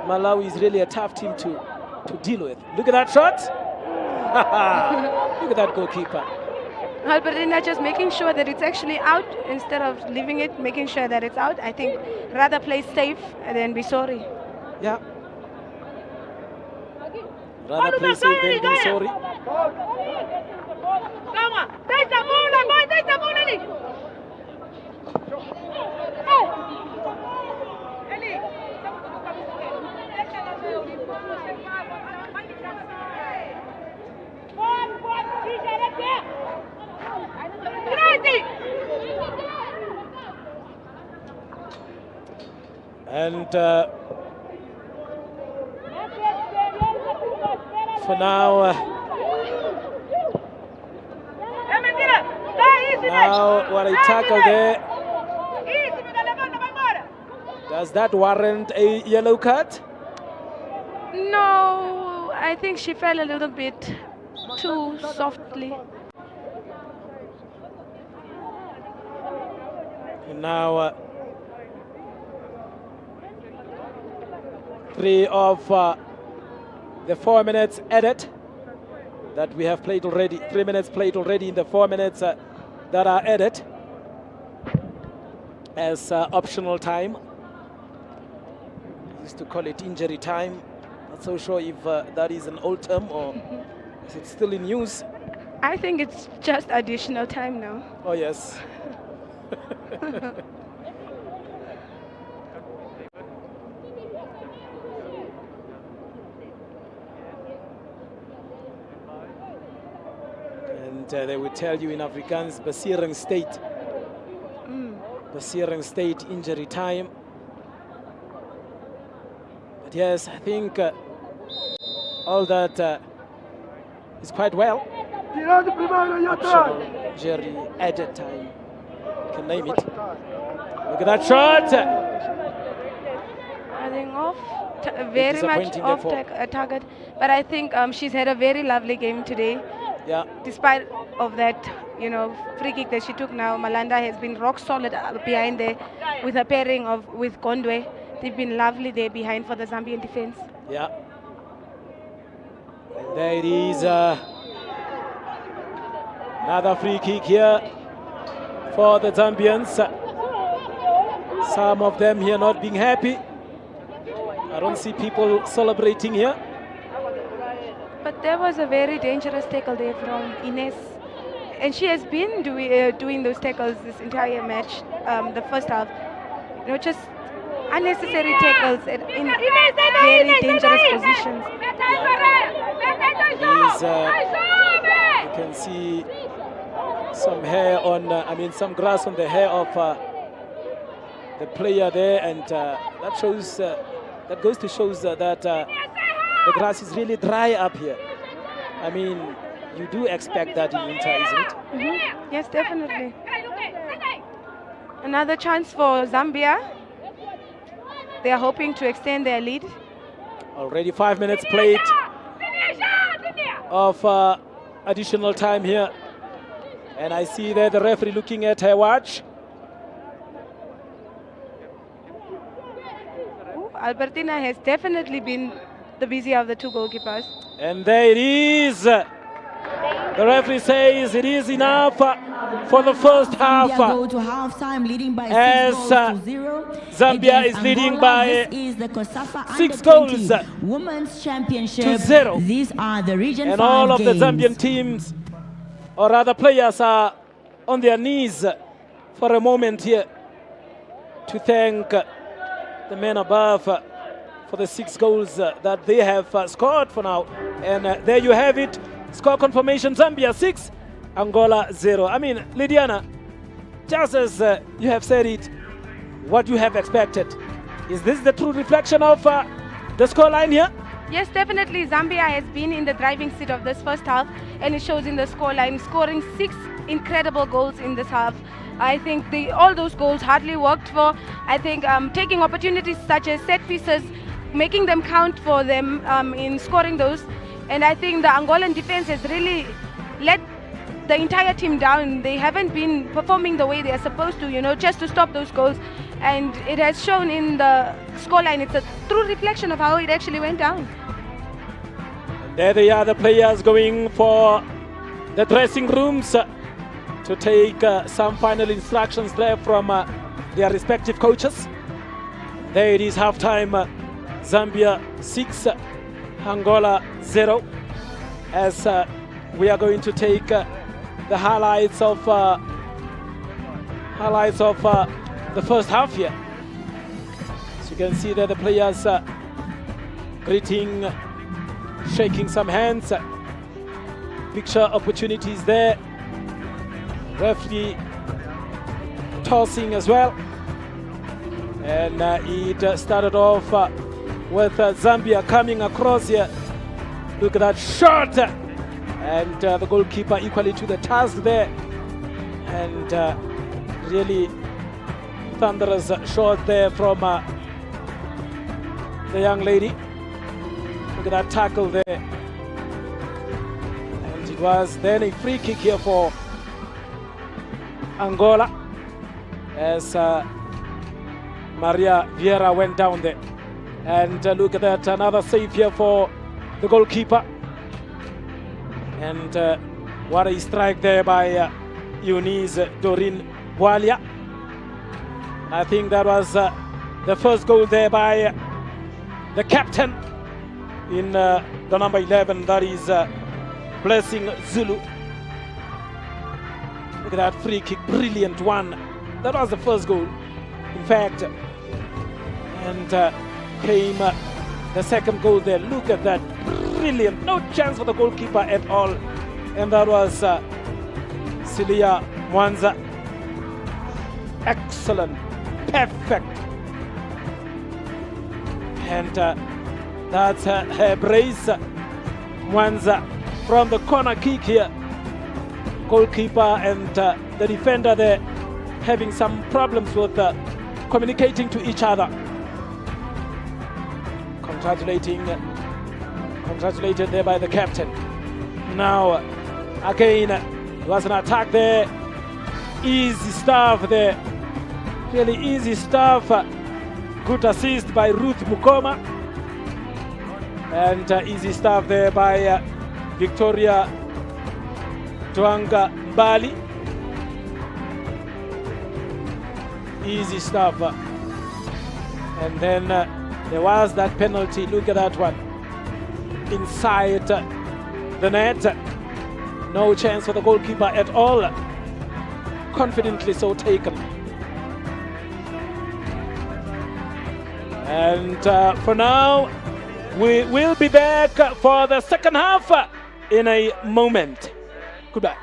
Malawi is really a tough team to deal with. Look at that shot. Look at that goalkeeper. Albertina just making sure that it's actually out instead of leaving it, making sure that it's out. I think rather play safe than be sorry. Yeah. Rather play safe than be sorry. And for now, what a tackle there Does that warrant a yellow card? No, I think she fell a little bit too softly. And now 3 of the 4 minutes added that we have played already. 3 minutes played already in the 4 minutes that are added as optional time. Used to call it injury time. Not so sure if that is an old term or is it still in use. I think it's just additional time now. Oh yes. And they would tell you in Afrikaans, Basiering state. Basiering state, injury time. But yes, I think all that is quite well. Optional, Jerry, added time. You can name it. Look at that shot. I think very much off target. But I think she's had a very lovely game today. Yeah. Despite of that, free kick that she took now, Malanda has been rock solid behind there with her pairing with Gondwe. They've been lovely there behind for the Zambian defense. Yeah. And there it is. Another free kick here for the Zambians. Some of them here not being happy. I don't see people celebrating here. But there was a very dangerous tackle there from Ines. And she has been doing those tackles this entire match, the first half. Just unnecessary tackles in very dangerous positions. You can see some hair on, some grass on the hair of the player there, and that shows, that goes to show that the grass is really dry up here. I mean, you do expect that in winter, isn't it? Mm-hmm. Yes, definitely. Another chance for Zambia. They are hoping to extend their lead. Already 5 minutes played of additional time here. And I see there the referee looking at her watch. Albertina has definitely been the busier of the two goalkeepers. And there it is. The referee says it is enough for the first half. Go to halftime, leading by as 6 goals to 0. Zambia is leading by this is the COSAFA 6 goals Women's Championship to 0. These are the Region 5 and all of games. the Zambian teams, or rather players, are on their knees for a moment here to thank the men above for the 6 goals that they have scored for now. And there you have it. Score confirmation: Zambia 6, Angola 0. I mean, Lydiana, just as you have said it, what you have expected. Is this the true reflection of the scoreline here? Yes, definitely. Zambia has been in the driving seat of this first half, and it shows in the scoreline, scoring 6 incredible goals in this half. I think all those goals hardly worked for. I think taking opportunities such as set pieces, making them count for them in scoring those. And I think the Angolan defense has really let the entire team down. They haven't been performing the way they are supposed to, just to stop those goals. And it has shown in the scoreline. It's a true reflection of how it actually went down. And there they are, the players going for the dressing rooms to take some final instructions there from their respective coaches. There it is, halftime. Zambia 6, Angola 0. As we are going to take the highlights of the first half here. So you can see that the players greeting, shaking some hands, picture opportunities there. Referee tossing as well. And it started off with Zambia coming across here. Look at that shot. And the goalkeeper equally to the task there. And really thunderous shot there from the young lady. Look at that tackle there. And it was then a free kick here for Angola as Maria Vieira went down there. And look at that, another save here for the goalkeeper. And what a strike there by Eunice Doreen Bwalia. I think that was the first goal there by the captain in the number 11, that is Blessing Zulu. Look at that free kick, brilliant one. That was the first goal, in fact. And came the second goal there. Look at that, brilliant. No chance for the goalkeeper at all. And that was Celia Mwanza. Excellent, perfect. And that's her brace. Mwanza from the corner kick here. Goalkeeper and the defender there having some problems with communicating to each other. Congratulated there by the captain. Now again, there was an attack there. Easy stuff there. Really easy stuff. Good assist by Ruth Mukoma. And easy stuff there by Victoria Twanga Mbali. Easy stuff. And then there was that penalty. Look at that one. Inside the net. No chance for the goalkeeper at all. Confidently so taken. And for now, we will be back for the second half in a moment. Goodbye.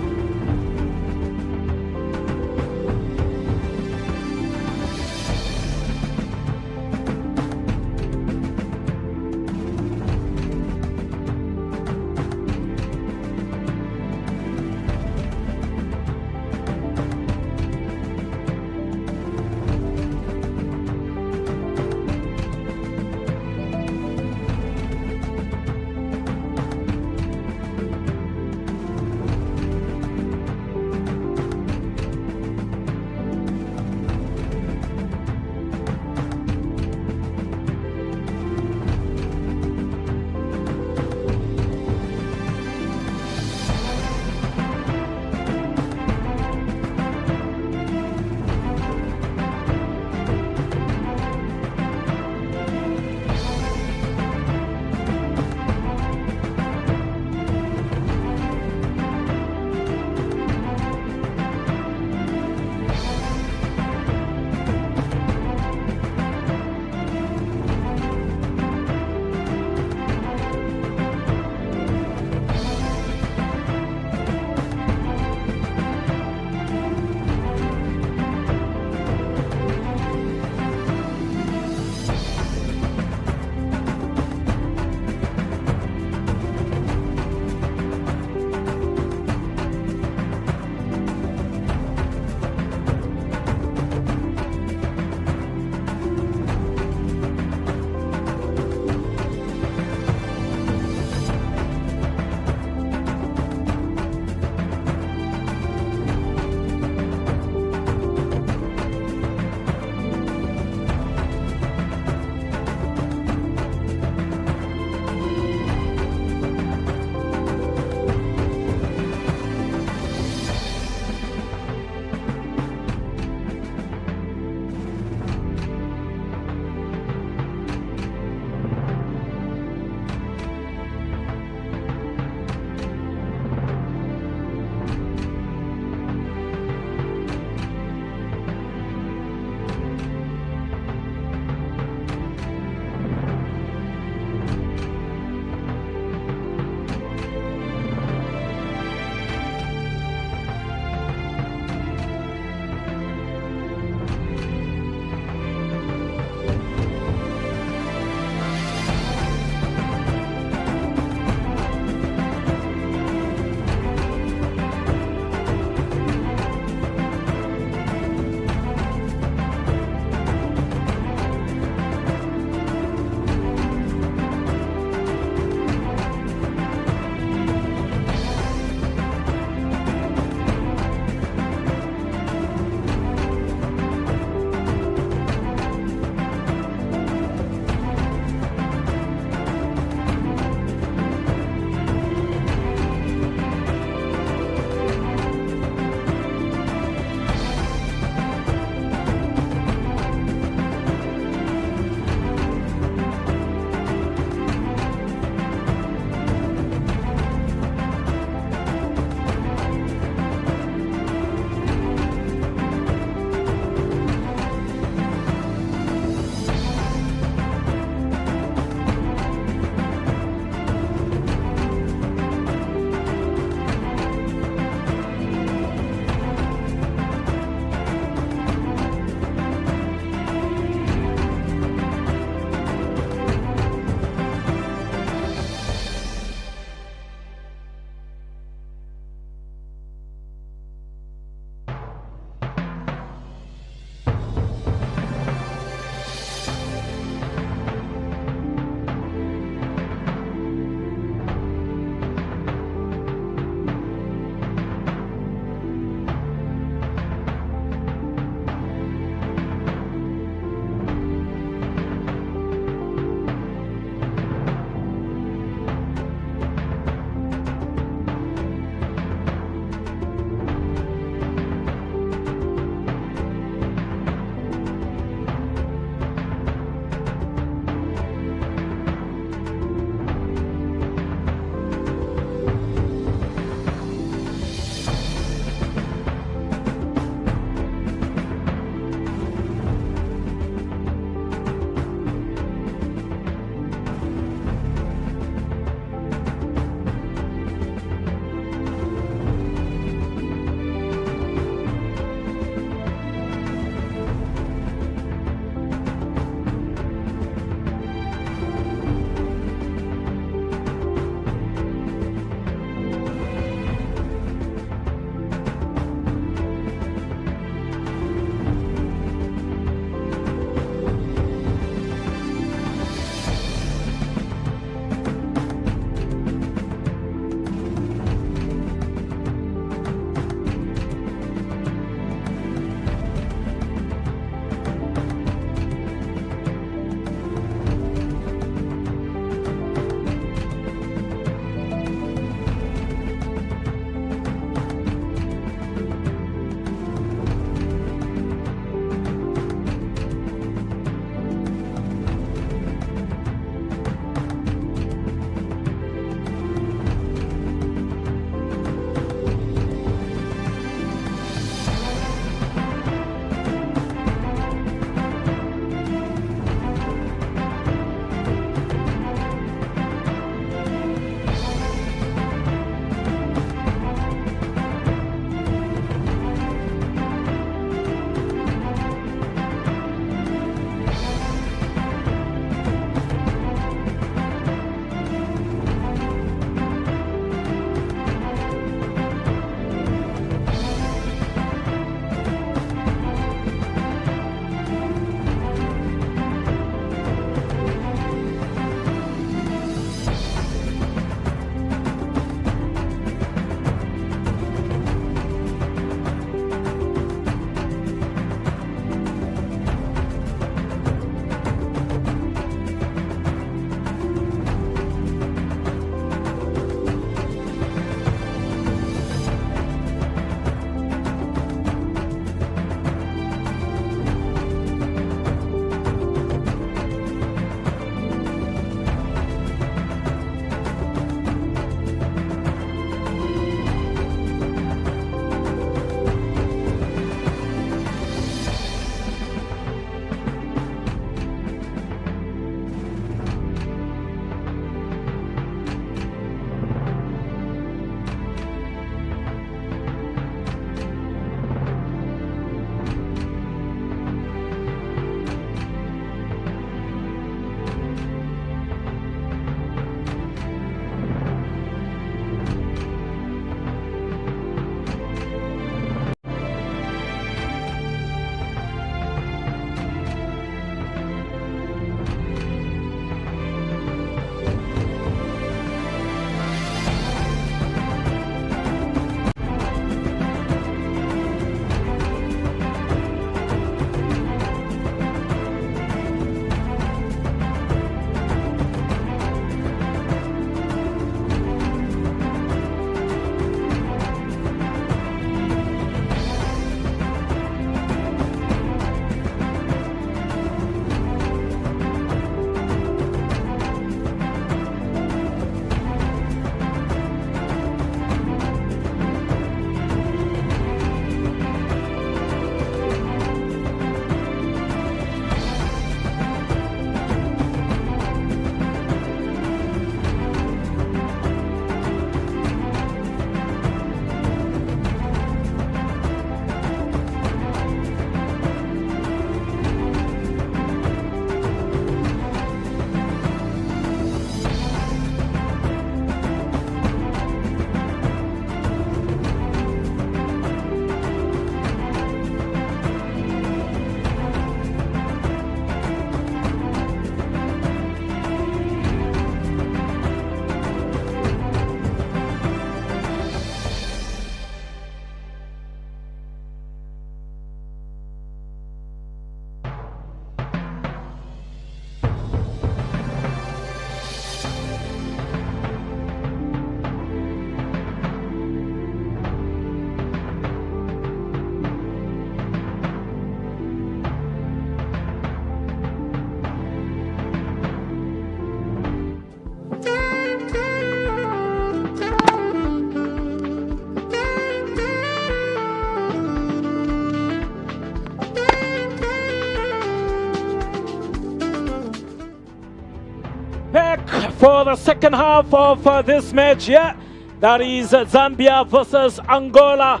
back for the second half of this match. Yeah, that is Zambia versus Angola.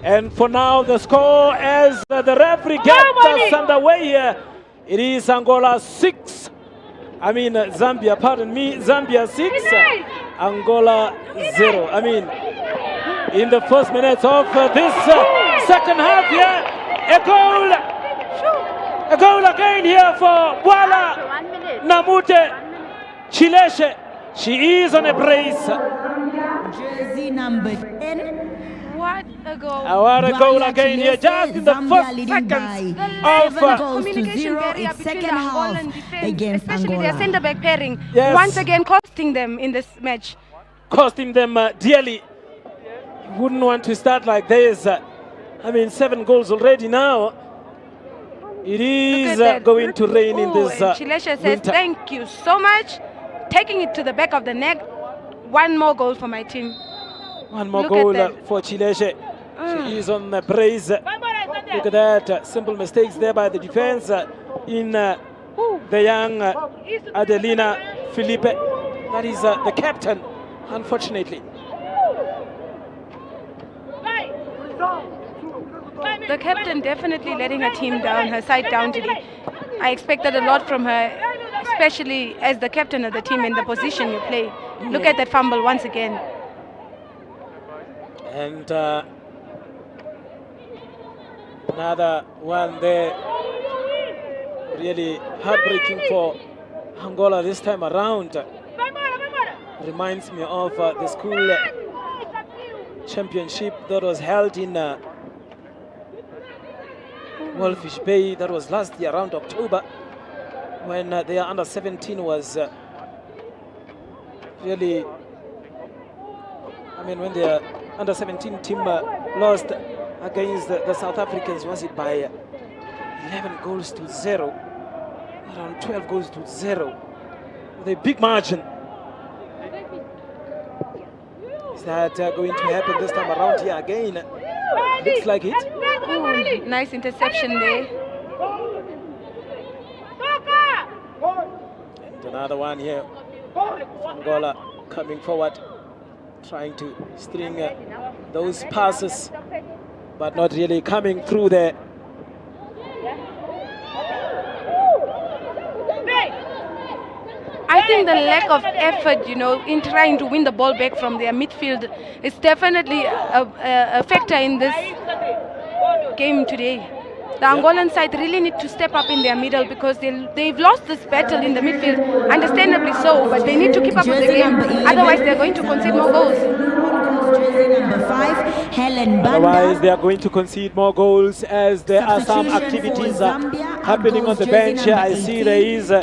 And for now, the score as the referee gets us underway here, it is Angola 6. I mean, Zambia, pardon me, Zambia 6, Angola 0. I mean, in the first minutes of this second half here, a goal again here for Bwala Namute Chileshe. She is on a brace. Jersey number 10. What a goal. What a goal again here, just in the first seconds of communication barrier between the Angolan defense, against especially Angola. their centre-back pairing, Yes. once again costing them in this match. Costing them dearly. You wouldn't want to start like this. I mean, 7 goals already now. It is going to rain in this Chileshe says, winter. thank you so much. Taking it to the back of the neck. One more goal for my team. One more Look goal at that. for Chileshe. She is on the brace. Look at that. Simple mistakes there by the defense in the young Adelina Felipe. That is the captain, unfortunately. The captain definitely letting her team down, her side down today. I expected a lot from her, especially as the captain of the team in the position you play. Look at that fumble once again. And another one there. Really heartbreaking for Angola this time around. Reminds me of the school championship that was held in Wolfish Bay. That was last year around October, when their under 17 was really, I mean, when their under 17 team lost against the South Africans, was it by 11 goals to 0, around 12 goals to 0, with a big margin. Is that going to happen this time around here again? Looks like it. Ooh, nice interception there. And another one here. Angola coming forward, trying to string those passes, but not really coming through there. I think the lack of effort, in trying to win the ball back from their midfield is definitely a factor in this game today. The Angolan side really need to step up in their middle, because they've lost this battle in the midfield, understandably so, but they need to keep up with the game. Otherwise, they're going to concede more goals. Jersey number 5, Helen Banda. Otherwise, they are going to concede more goals, as there are some activities happening on the bench here. I see there is a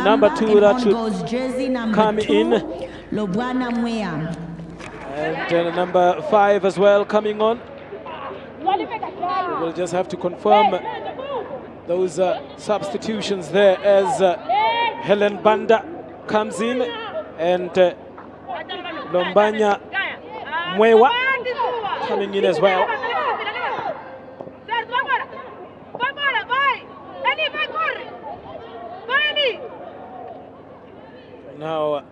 number 2 that should come in. And number 5 as well coming on. We will just have to confirm those substitutions there, as Helen Banda comes in and Lombanya Mwewa coming in as well. Now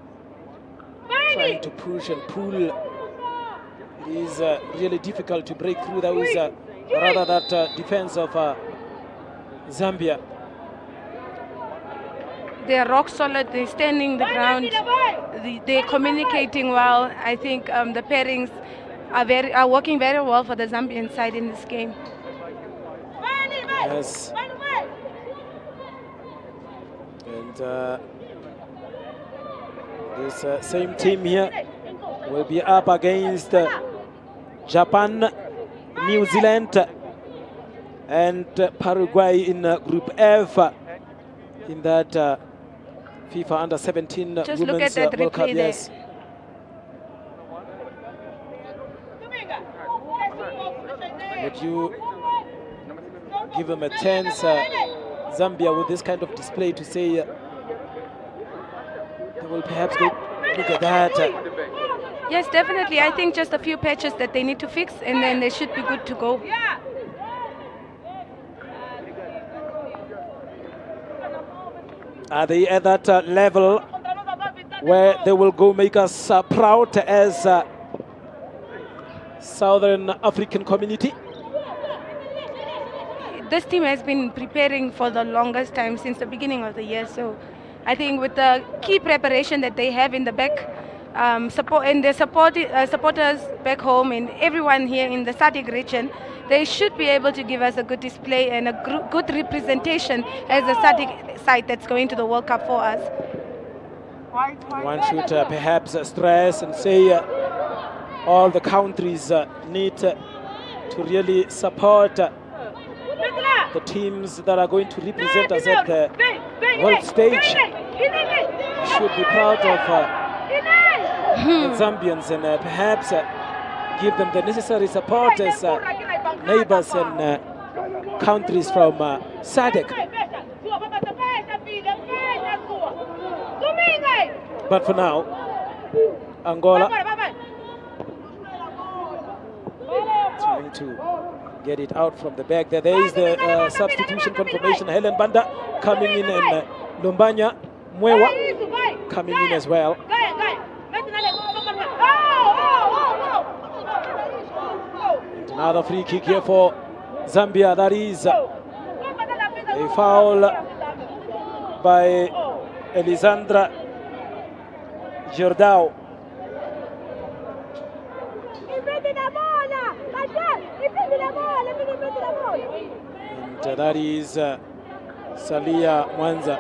trying to push and pull. It is really difficult to break through those, rather that defense of Zambia. They are rock solid, they're standing the ground, they're communicating well. I think the pairings are working very well for the Zambian side in this game. Yes. And this same team here will be up against Japan, New Zealand, and Paraguay in Group F in that FIFA Under 17 Just look Women's at that World Cup. replay there. Yes. Would you give them a chance, Zambia, with this kind of display, to say they will perhaps go look at that? Yes, definitely. I think just a few patches that they need to fix, and then they should be good to go. Are they at that level where they will go make us proud as Southern African community. This team has been preparing for the longest time since the beginning of the year. So I think with the key preparation that they have in the back, support and their supporters back home and everyone here in the SADC region, they should be able to give us a good display and a good representation as the SADC side that's going to the World Cup for us. One should perhaps stress and say all the countries need to really support the teams that are going to represent us at the world stage. We should be proud of the Zambians and perhaps give them the necessary support as neighbors and countries from SADC. But for now, Angola trying to get it out from the back. There is the substitution confirmation. Helen Banda coming in and Lumbanya Mwewa coming in as well. And another free kick here for Zambia. That is a foul by Elisandra Jordao. And that is Salia Mwanza.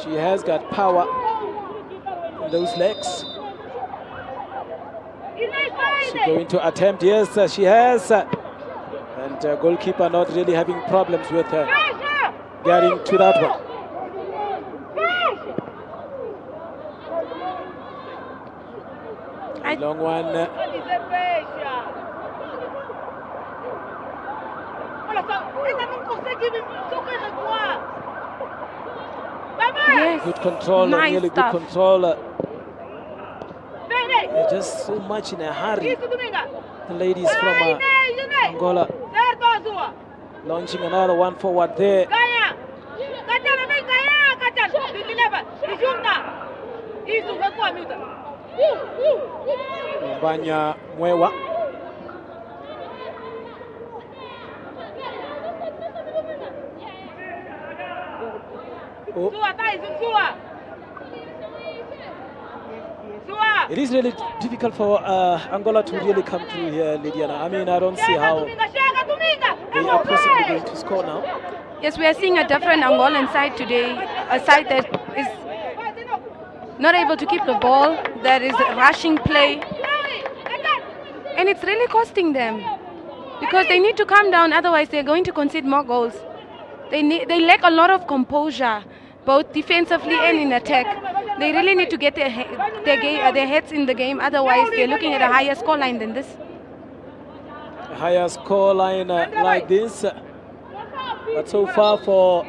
She has got power in those legs. She's going to attempt, yes, she has. And goalkeeper not really having problems with getting to that one. Long one. Yes. Good control, Nice really stuff. good control. They're just so much in a hurry. The ladies from Angola launching another one forward there. Banya Mwewa. Oh. It is really difficult for Angola to really come through here, Lydiana. I mean, I don't see how they are possibly going to score now. Yes, we are seeing a different Angolan side today, a side that is not able to keep the ball, that is rushing play. And it's really costing them because they need to calm down, otherwise they're going to concede more goals. They lack a lot of composure, both defensively and in attack. They really need to get their heads in the game, otherwise they're looking at a higher scoreline than this. A higher scoreline like this. But so far for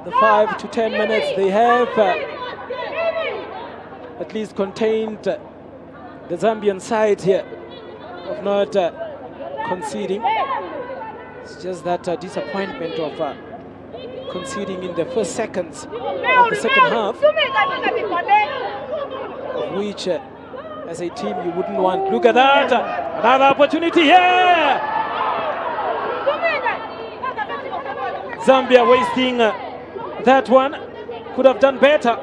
the 5 to 10 minutes, they have at least contained the Zambian side here of not conceding. It's just that disappointment of conceding in the first seconds of the second half, of which as a team you wouldn't want. Look at that, another opportunity here. Zambia wasting that one, could have done better.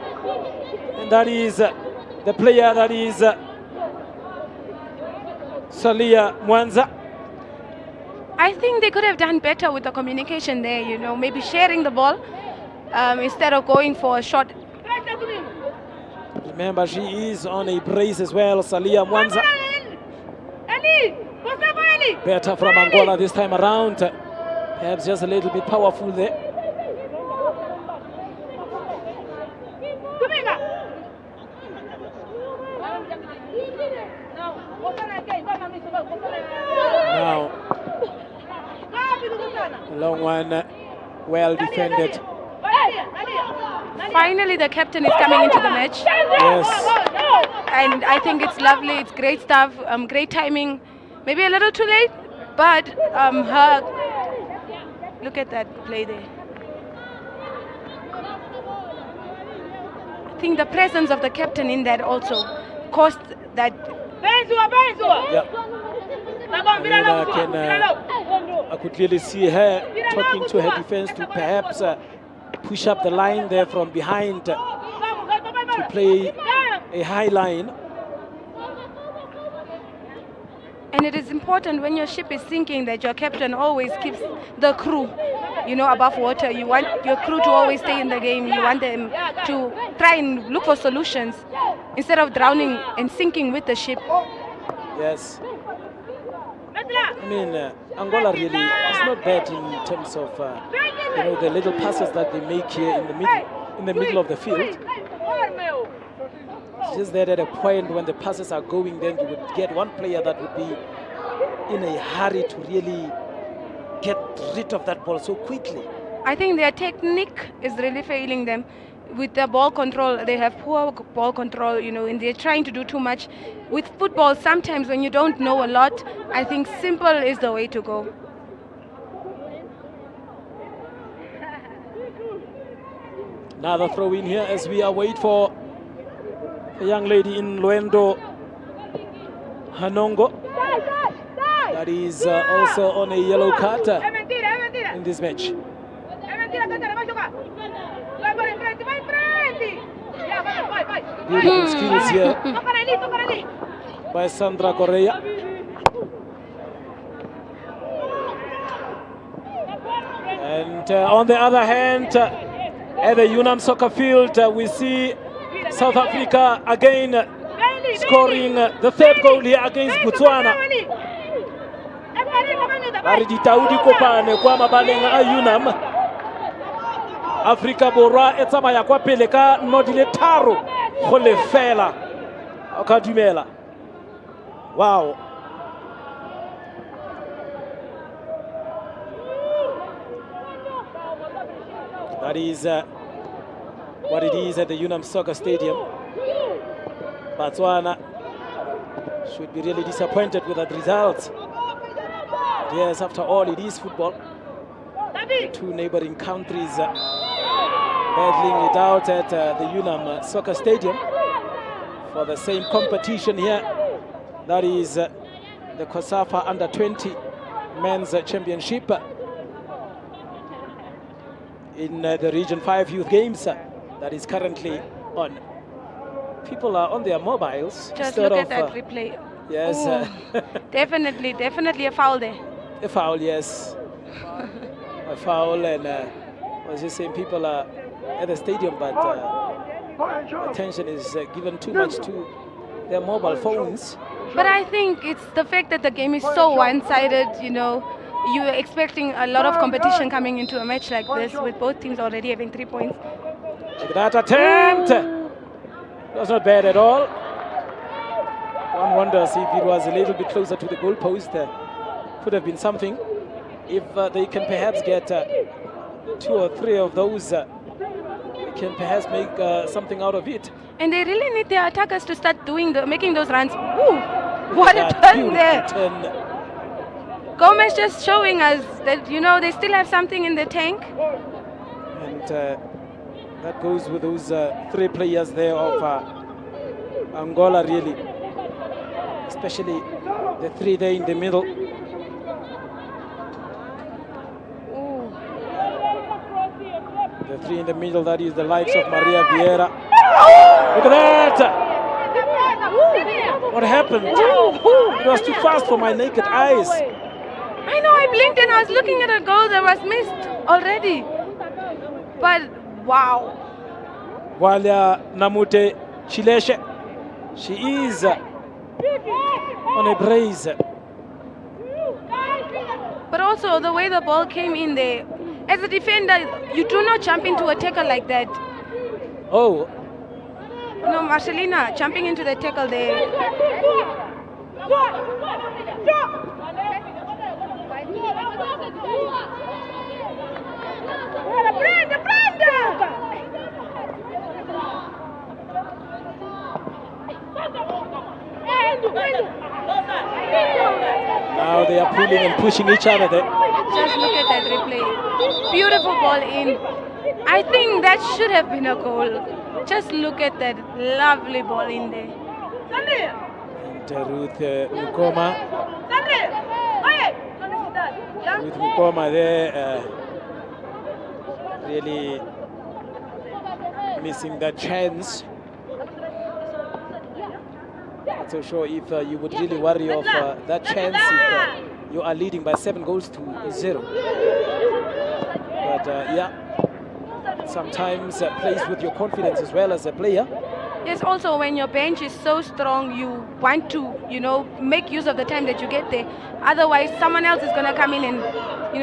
And that is the player, that is Salia Mwanza. I think they could have done better with the communication there, you know, maybe sharing the ball instead of going for a shot. Remember, she is on a brace as well, Salia Mwanza. Better from Angola this time around. Perhaps just a little bit powerful there. Now, a long one, well defended. Finally, the captain is coming into the match. Yes. And I think it's lovely, it's great stuff, great timing. Maybe a little too late, but look at that play there. think the presence of the captain in that also caused that. Yeah. I could clearly see her talking to her defense to perhaps push up the line there from behind to play a high line. And it is important when your ship is sinking that your captain always keeps the crew, above water. You want your crew to always stay in the game. You want them to try and look for solutions instead of drowning and sinking with the ship. Yes. I mean, Angola really is not bad in terms of the little passes that they make here in the middle of the field. It's just that at a point when the passes are going, then you would get one player that would be in a hurry to really get rid of that ball so quickly. I think their technique is really failing them. With the ball control, they have poor ball control, and they're trying to do too much. With football, sometimes when you don't know a lot, I think simple is the way to go. Another throw in here as we await for a young lady in Luendo Hanongo. That is also on a yellow card in this match. Beautiful skills here by Sandra Correa. And on the other hand, at the UNAM soccer field, we see South Africa again scoring the third goal here against Botswana. Baridi Taudi Kopane kwa mabaleng a UNAM. Afrika Borwa e tsamaya kwa pele ka nodile tharo go lefela. O ka dumela. Wow. That is what it is at the UNAM Soccer Stadium. Botswana should be really disappointed with that result. Yes, after all, it is football. The two neighboring countries battling it out at the UNAM Soccer Stadium for the same competition here. That is the COSAFA Under-20 Men's Championship in the Region 5 Youth Games that is currently on. People are on their mobiles. Just look at that replay. Yes. Definitely a foul there. A foul, yes. A foul, and I was just saying people are at the stadium, but attention is given too much to their mobile phones. But I think it's the fact that the game is so one-sided, you're expecting a lot of competition coming into a match like this with both teams already having 3 points. Look at that attempt! It was not bad at all. One wonders if it was a little bit closer to the goalpost. Could have been something. If they can perhaps get 2 or 3 of those, they can perhaps make something out of it. And they really need their attackers to start making those runs. Ooh, what a turn there! Gomez just showing us that they still have something in the tank. And that goes with those 3 players there of Angola, really, especially the 3 there in the middle. The 3 in the middle, that is the likes of Maria Vieira. Look at that! What happened? It was too fast for my naked eyes. I know, I blinked and I was looking at a goal that was missed already. But wow. Walia Namute Chileshe, she is on a brace. But also the way the ball came in there, as a defender, you do not jump into a tackle like that. Oh. No, Marcelina jumping into the tackle there. Now they are pulling and pushing each other there. Just look at that replay. Beautiful ball in. I think that should have been a goal. Just look at that lovely ball in there. And Ruth Mukoma. Ruth Mukoma there really missing that chance. Not so sure if you would really worry of that chance if you are leading by 7 goals to 0. But yeah, sometimes plays with your confidence as well as a player. Yes, also when your bench is so strong, you want to, make use of the time that you get there. Otherwise, someone else is going to come in and,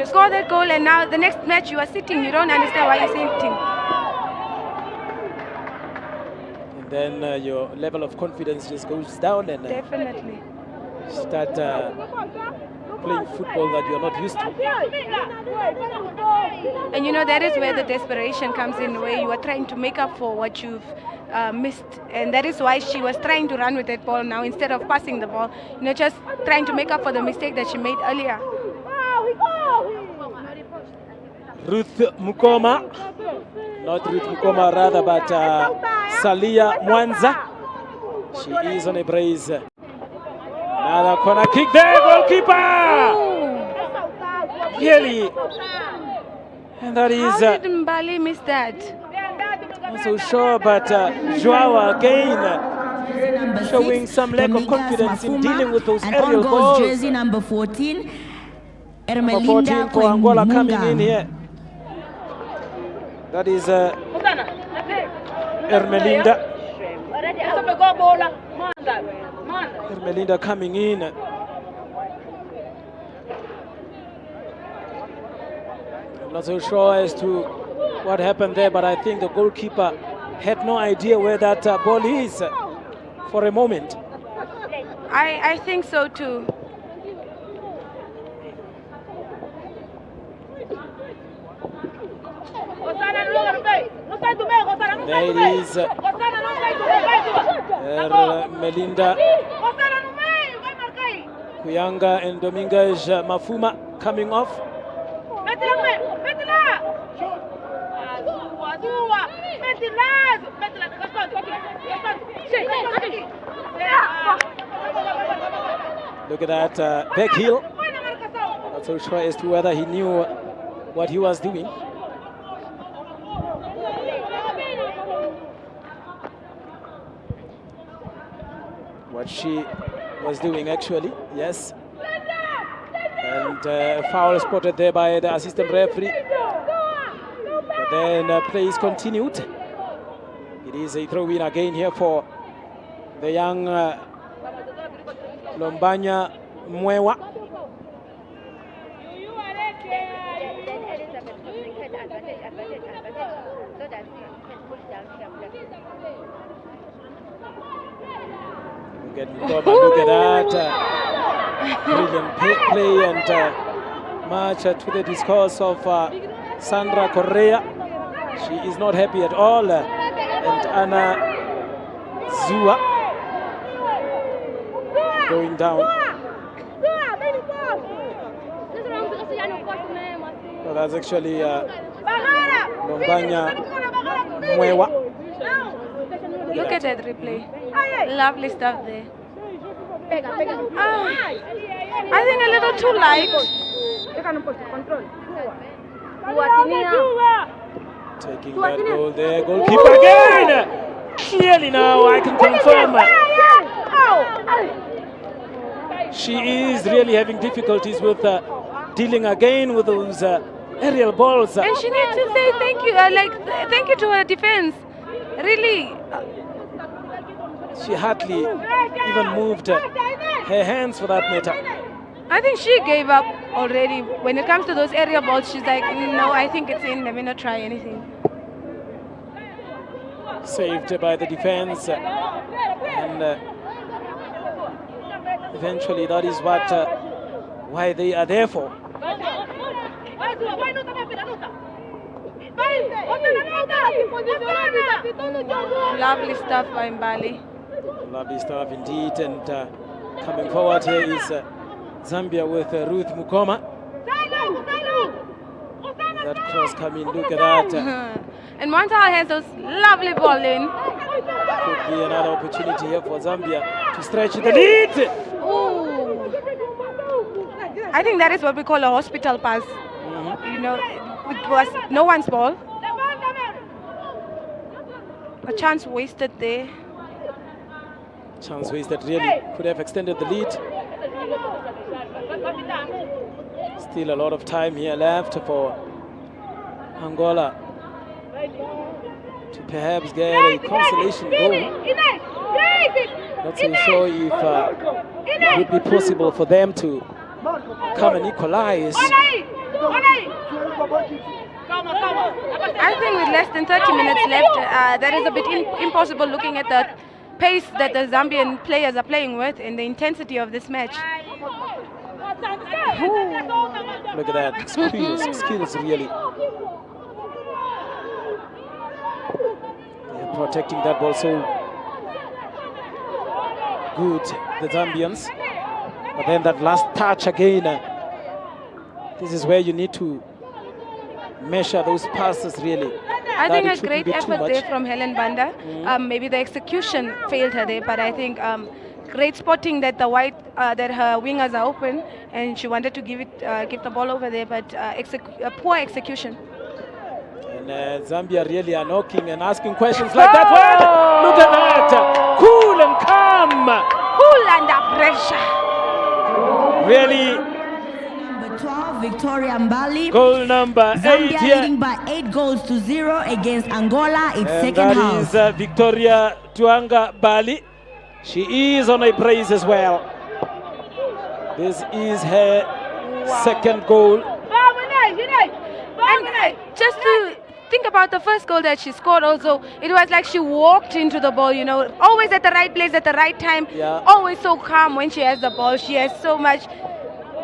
score that goal, and now the next match you are sitting, you don't understand why you're sitting. And then your level of confidence just goes down and definitely start playing football that you're not used to. And that is where the desperation comes in, where you are trying to make up for what you've missed, and that is why she was trying to run with that ball now instead of passing the ball, just trying to make up for the mistake that she made earlier. Ruth Mukoma, not Ruth Mukoma rather, but Salia Mwanza. She is on a brace. Another corner kick there, goalkeeper! Really? And that is... How did Mbali miss that? Not so sure, but Joao again showing some lack of confidence in dealing with those aerial balls. Jersey number 14, Number 14 for Angola coming in here. That is Ermelinda. Ermelinda coming in. I'm not so sure as to what happened there, but I think the goalkeeper had no idea where that ball is for a moment. I think so too. There it is. Melinda Kuyanga and Dominguez Mafuma coming off. Look at that back heel. Not so sure as to whether he knew what he was doing. What she was doing actually, yes. And foul spotted there by the assistant referee. But then play is continued. It is a throw-in again here for the young Lombanya Mwewa. Look at that. Brilliant play and much to the discourse of Sandra Correa. She is not happy at all. And Anna Zua going down. So that's actually Lombanya Mwewa. Look at that replay. Lovely stuff there. I think a little too light. Taking that goal there. Goalkeeper again! Clearly now I can confirm. She is really having difficulties with dealing again with those aerial balls. And she needs to say thank you, thank you to her defense. Really. She hardly even moved her hands for that matter. I think she gave up already. When it comes to those aerial balls, she's like, no, I think it's in. Let me not try anything. Saved by the defense. And eventually that is what why they are there for. Lovely stuff by Mbali. Lovely stuff indeed. And coming forward here is Zambia with Ruth Mukoma. That cross coming, look at that. And Montal has those lovely ball in. Could be another opportunity here for Zambia to stretch the lead. Ooh. I think that is what we call a hospital pass. You know, it was no one's ball. A chance wasted there. Chance wasted really could have extended the lead. Still a lot of time here left for Angola to perhaps get a consolation goal. Not so sure if it would be possible for them to come and equalize. I think with less than 30 minutes left, that is a bit impossible looking at the pace that the Zambian players are playing with and the intensity of this match. Look at that, skills really. They're protecting that ball so good, the Zambians. But then that last touch again, this is where you need to measure those passes really. I think a great effort there from Helen Banda. Maybe the execution failed her there, but I think great spotting that the that her wingers are open, and she wanted to give the ball over there, but poor execution. And Zambia really are knocking and asking questions like that. What? Look at that! Cool and calm. Cool under pressure. Really. Number 12, Victoria Mbali. Goal number 8 Zambia here. leading by 8 goals to 0 against Angola in second half. That is Victoria Tuanga Bali. She is on a brace as well. This is her second goal. And just to think about the first goal that she scored also, it was like she walked into the ball, you know, always at the right place at the right time, always so calm when she has the ball. She has so much,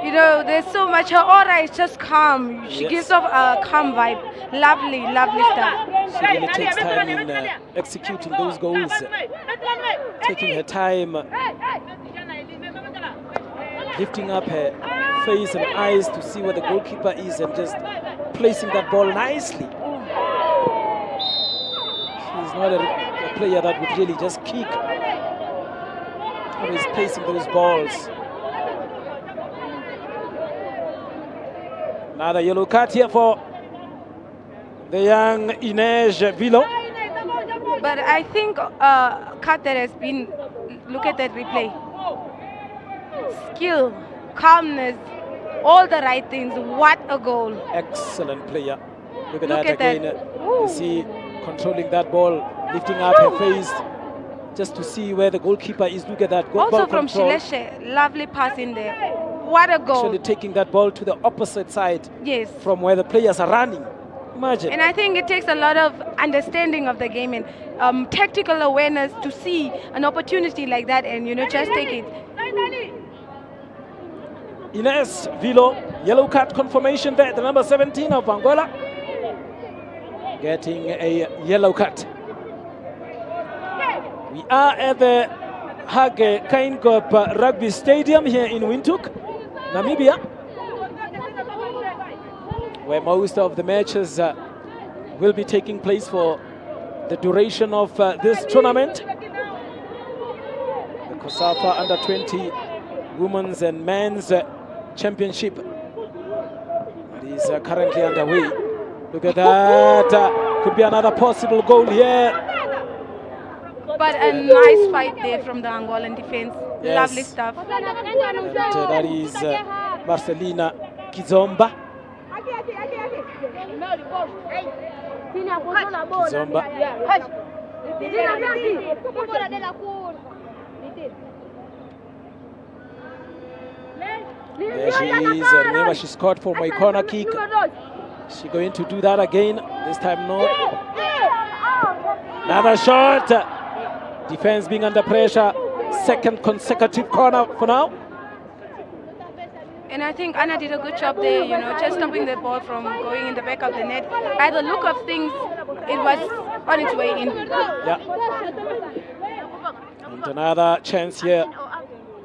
you know, there's so much, her aura is just calm. She gives off a calm vibe. Lovely, lovely stuff. She really takes time in executing those goals, taking her time, lifting up her face and eyes to see where the goalkeeper is and just placing that ball nicely. She's not a player that would really just kick. Always placing those balls. Another yellow card here for the young Inez Vilo. But I think card that has been, look at that replay. Skill, calmness, all the right things. What a goal. Excellent player. Look at that again. You see, controlling that ball, lifting up her face just to see where the goalkeeper is. Look at that. Also from Shileshe, lovely pass in there. What a goal. Actually taking that ball to the opposite side from where the players are running. Imagine. And I think it takes a lot of understanding of the game and tactical awareness to see an opportunity like that and, you know, just take it. Inez Vilo, yellow card confirmation there, the number 17 of Angola, getting a yellow card. We are at the Hage Kainkop Rugby Stadium here in Windhoek, Namibia, where most of the matches will be taking place for the duration of this tournament. The COSAFA Under-20 Women's and Men's Championship is currently underway. Look at that. Could be another possible goal here. But a nice fight there from the Angolan defense. Lovely stuff. And that is Marcelina Kizomba. There she is. Remember, she scored for my corner kick. She's going to do that again. This time not. Another shot. Defense being under pressure. Second consecutive corner for now. And I think Anna did a good job there, you know, just stopping the ball from going in the back of the net. By the look of things, it was on its way in. Yeah. And another chance here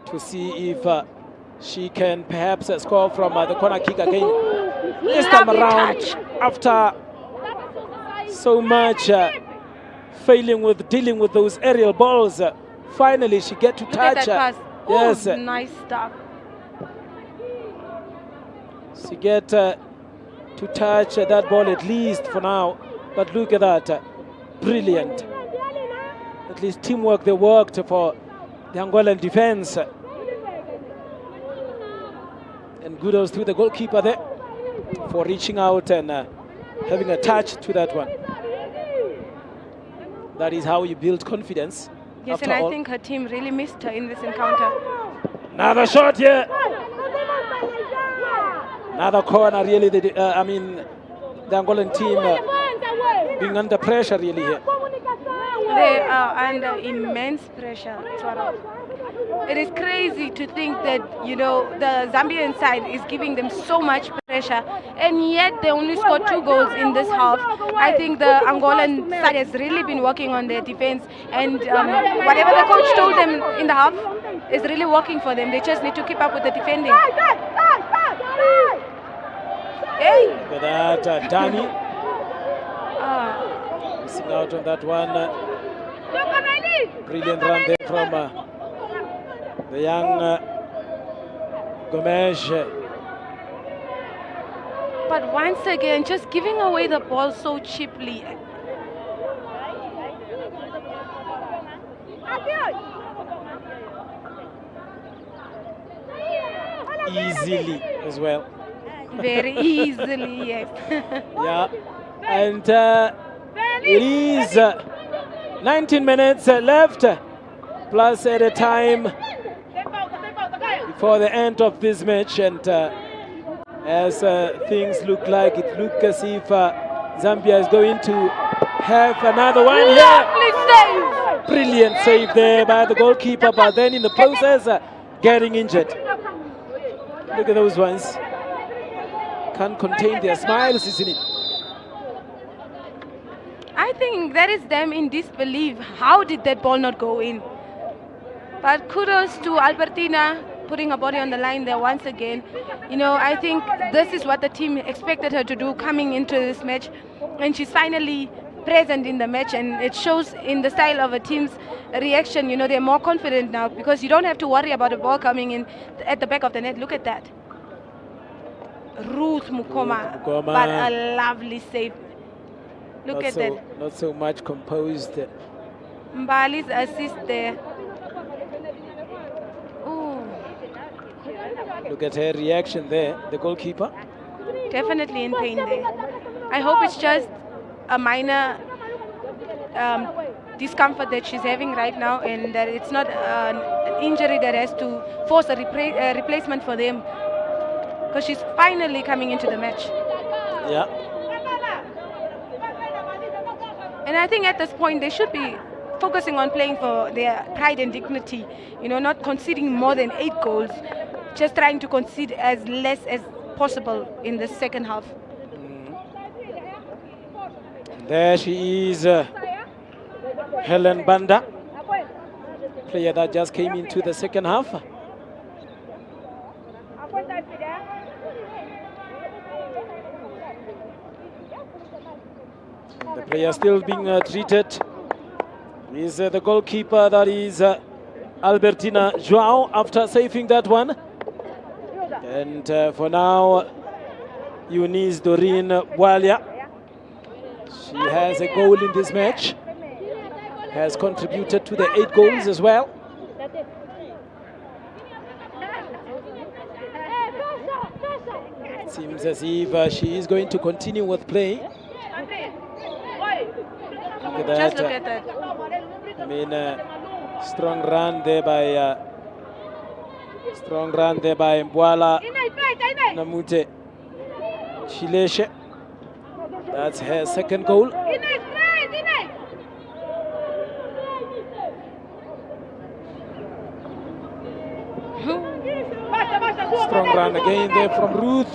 to see if she can perhaps score from the corner kick again. This time around, after so much failing with dealing with those aerial balls. Finally, she get to Look at touch. that pass. Yes. Oh, nice stuff. She get to touch that ball at least for now. But look at that. Brilliant. At least teamwork they worked for the Angolan defense. And kudos to the goalkeeper there for reaching out and having a touch to that one. That is how you build confidence. Yes, and I think her team really missed her in this encounter. Another shot here. Another corner, really. The Angolan team being under pressure, really, here. They are under immense pressure. It is crazy to think that, you know, the Zambian side is giving them so much pressure, and yet they only scored 2 goals in this half. I think the Angolan side has really been working on their defense, and whatever the coach told them in the half is really working for them. They just need to keep up with the defending. Hey! Look at that, Danny. Missing out on that one. Brilliant run there from the young Gomes. But once again, just giving away the ball so cheaply. Easily as well. Very easily, yes. Yeah, and it is 19 minutes left, plus at a time before the end of this match, and as things look like, it looks as if Zambia is going to have another one here. Lovely save! Brilliant save there by the goalkeeper, but then in the process, getting injured. Look at those ones. Can't contain their smiles, isn't it? I think that is them in disbelief. How did that ball not go in? But kudos to Albertina putting her body on the line there once again. You know, I think this is what the team expected her to do coming into this match. And she's finally present in the match, and it shows in the style of a team's reaction. You know, they're more confident now because you don't have to worry about a ball coming in at the back of the net. Look at that. Ruth Mukoma, but a lovely save. Look at that. Not so much composed. Mbali's assist there. Ooh. Look at her reaction there, the goalkeeper. Definitely in pain there. I hope it's just a minor discomfort that she's having right now, and that it's not an injury that has to force a replacement for them, because she's finally coming into the match. Yeah. And I think at this point they should be focusing on playing for their pride and dignity, you know, not conceding more than 8 goals, just trying to concede as less as possible in the second half. There she is, Helen Banda, player that just came into the second half. The player still being treated is the goalkeeper, that is Albertina João, after saving that one. And for now, Eunice Doreen Bwalia. She has a goal in this match, has contributed to the 8 goals as well. It seems as if she is going to continue with play. Look at that. Just look at that. I mean, strong run there by Mbwala Namute Chileshe. That's her second goal. Strong run again there from Ruth.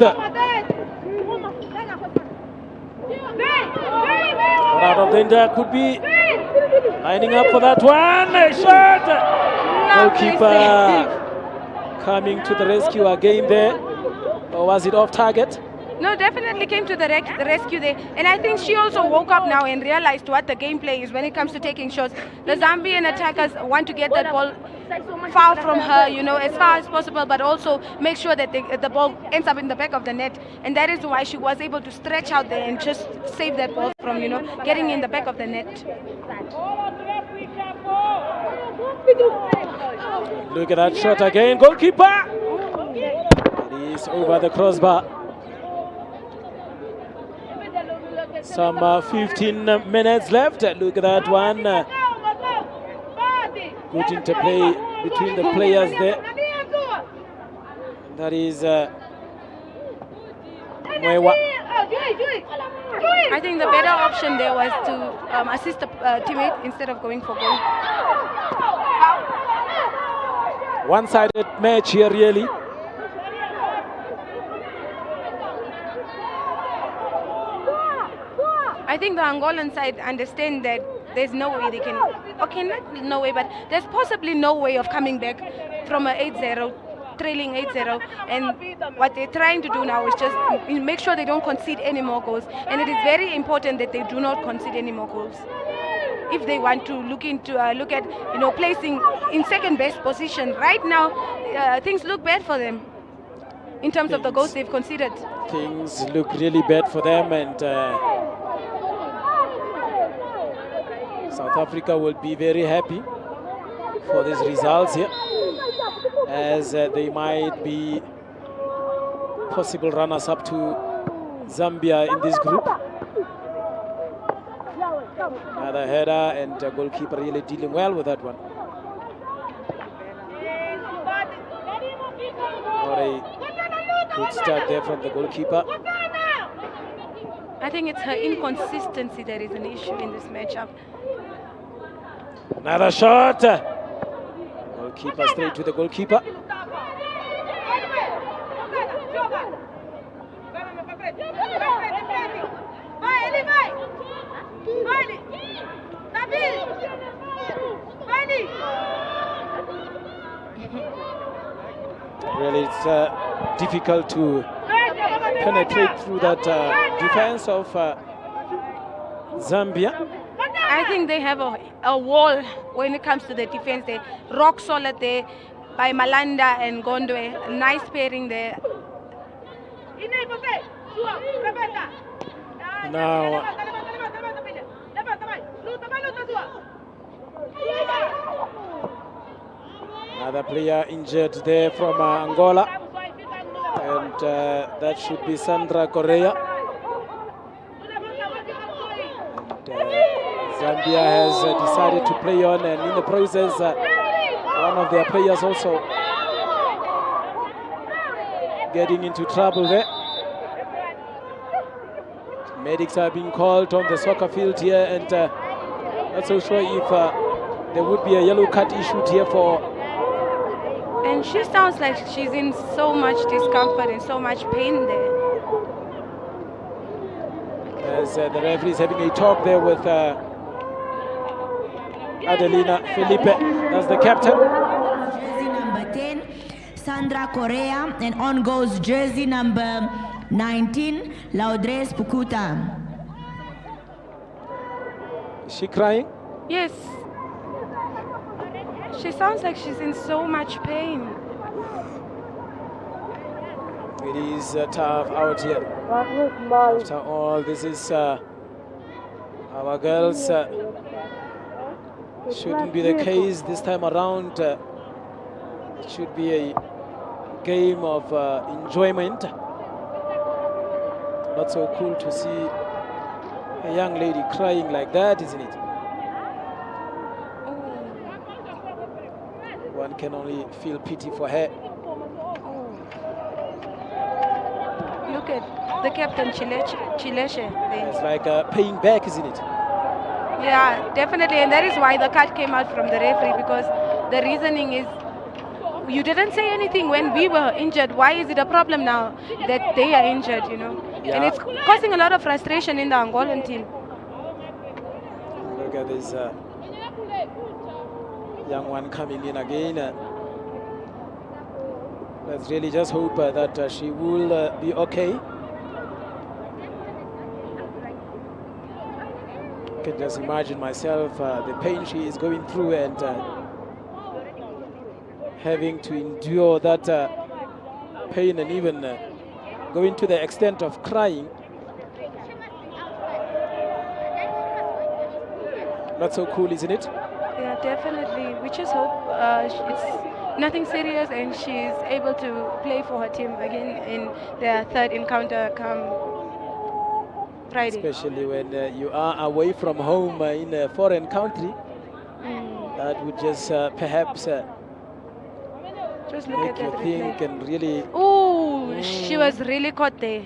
But out of danger, could be lining up for that one. A shot! Goalkeeper coming to the rescue again there. Or was it off target? No, definitely came to the rescue there. And I think she also woke up now and realized what the gameplay is when it comes to taking shots. The Zambian attackers want to get that ball far from her, you know, as far as possible, but also make sure that the ball ends up in the back of the net. And that is why she was able to stretch out there and just save that ball from, you know, getting in the back of the net. Look at that shot again. Goalkeeper! It is over the crossbar. Some 15 minutes left. Look at that one. Good interplay between the players there. That is Mwewa. I think the better option there was to assist the teammate instead of going for goal. One-sided match here, really. I think the Angolan side understand that there's no way they can, okay, not no way, but there's possibly no way of coming back from a 8-0, trailing 8-0, and what they're trying to do now is just make sure they don't concede any more goals, and it is very important that they do not concede any more goals if they want to look at, you know, placing in second best position. Right now, things look bad for them in terms of the goals they've conceded. Things look really bad for them, and South Africa will be very happy for these results here, as they might be possible runners-up to Zambia in this group. Another header, and goalkeeper really dealing well with that one. Not a good start there from the goalkeeper. I think it's her inconsistency that is an issue in this matchup. Another shot. Goalkeeper straight to the goalkeeper. Really, it's difficult to penetrate through that defense of Zambia. I think they have a wall when it comes to the defense. They rock solid there by Malanda and Gondwe. A nice pairing there. Now, another player injured there from Angola, and that should be Sandra Correa. Zambia has decided to play on, and in the process, one of their players also getting into trouble there. Medics are being called on the soccer field here, and not so sure if there would be a yellow card issued here for. And she sounds like she's in so much discomfort and so much pain there. As the referee is having a talk there with Adelina Felipe, that's the captain. Jersey number 10, Sandra Correa, and on goes jersey number 19, Laudres Pukuta. Is she crying? Yes. She sounds like she's in so much pain. It is tough out here. After all, this is our girls. Shouldn't be the case this time around. It should be a game of enjoyment. Not so cool to see a young lady crying like that, isn't it? One can only feel pity for her. Look at the captain, Chileshe. It's like paying back, isn't it? Yeah, definitely, and that is why the card came out from the referee, because the reasoning is, you didn't say anything when we were injured. Why is it a problem now that they are injured, you know? Yeah. And it's causing a lot of frustration in the Angolan team. Look at this young one coming in again. Let's really just hope that she will be okay. can just imagine myself the pain she is going through and having to endure that pain and even going to the extent of crying. Not so cool, isn't it? Yeah, definitely. We just hope it's nothing serious and she's able to play for her team again in their third encounter come Friday. Especially when you are away from home in a foreign country. That would just perhaps just look make at you that think replay. and really... Oh, she was really caught there.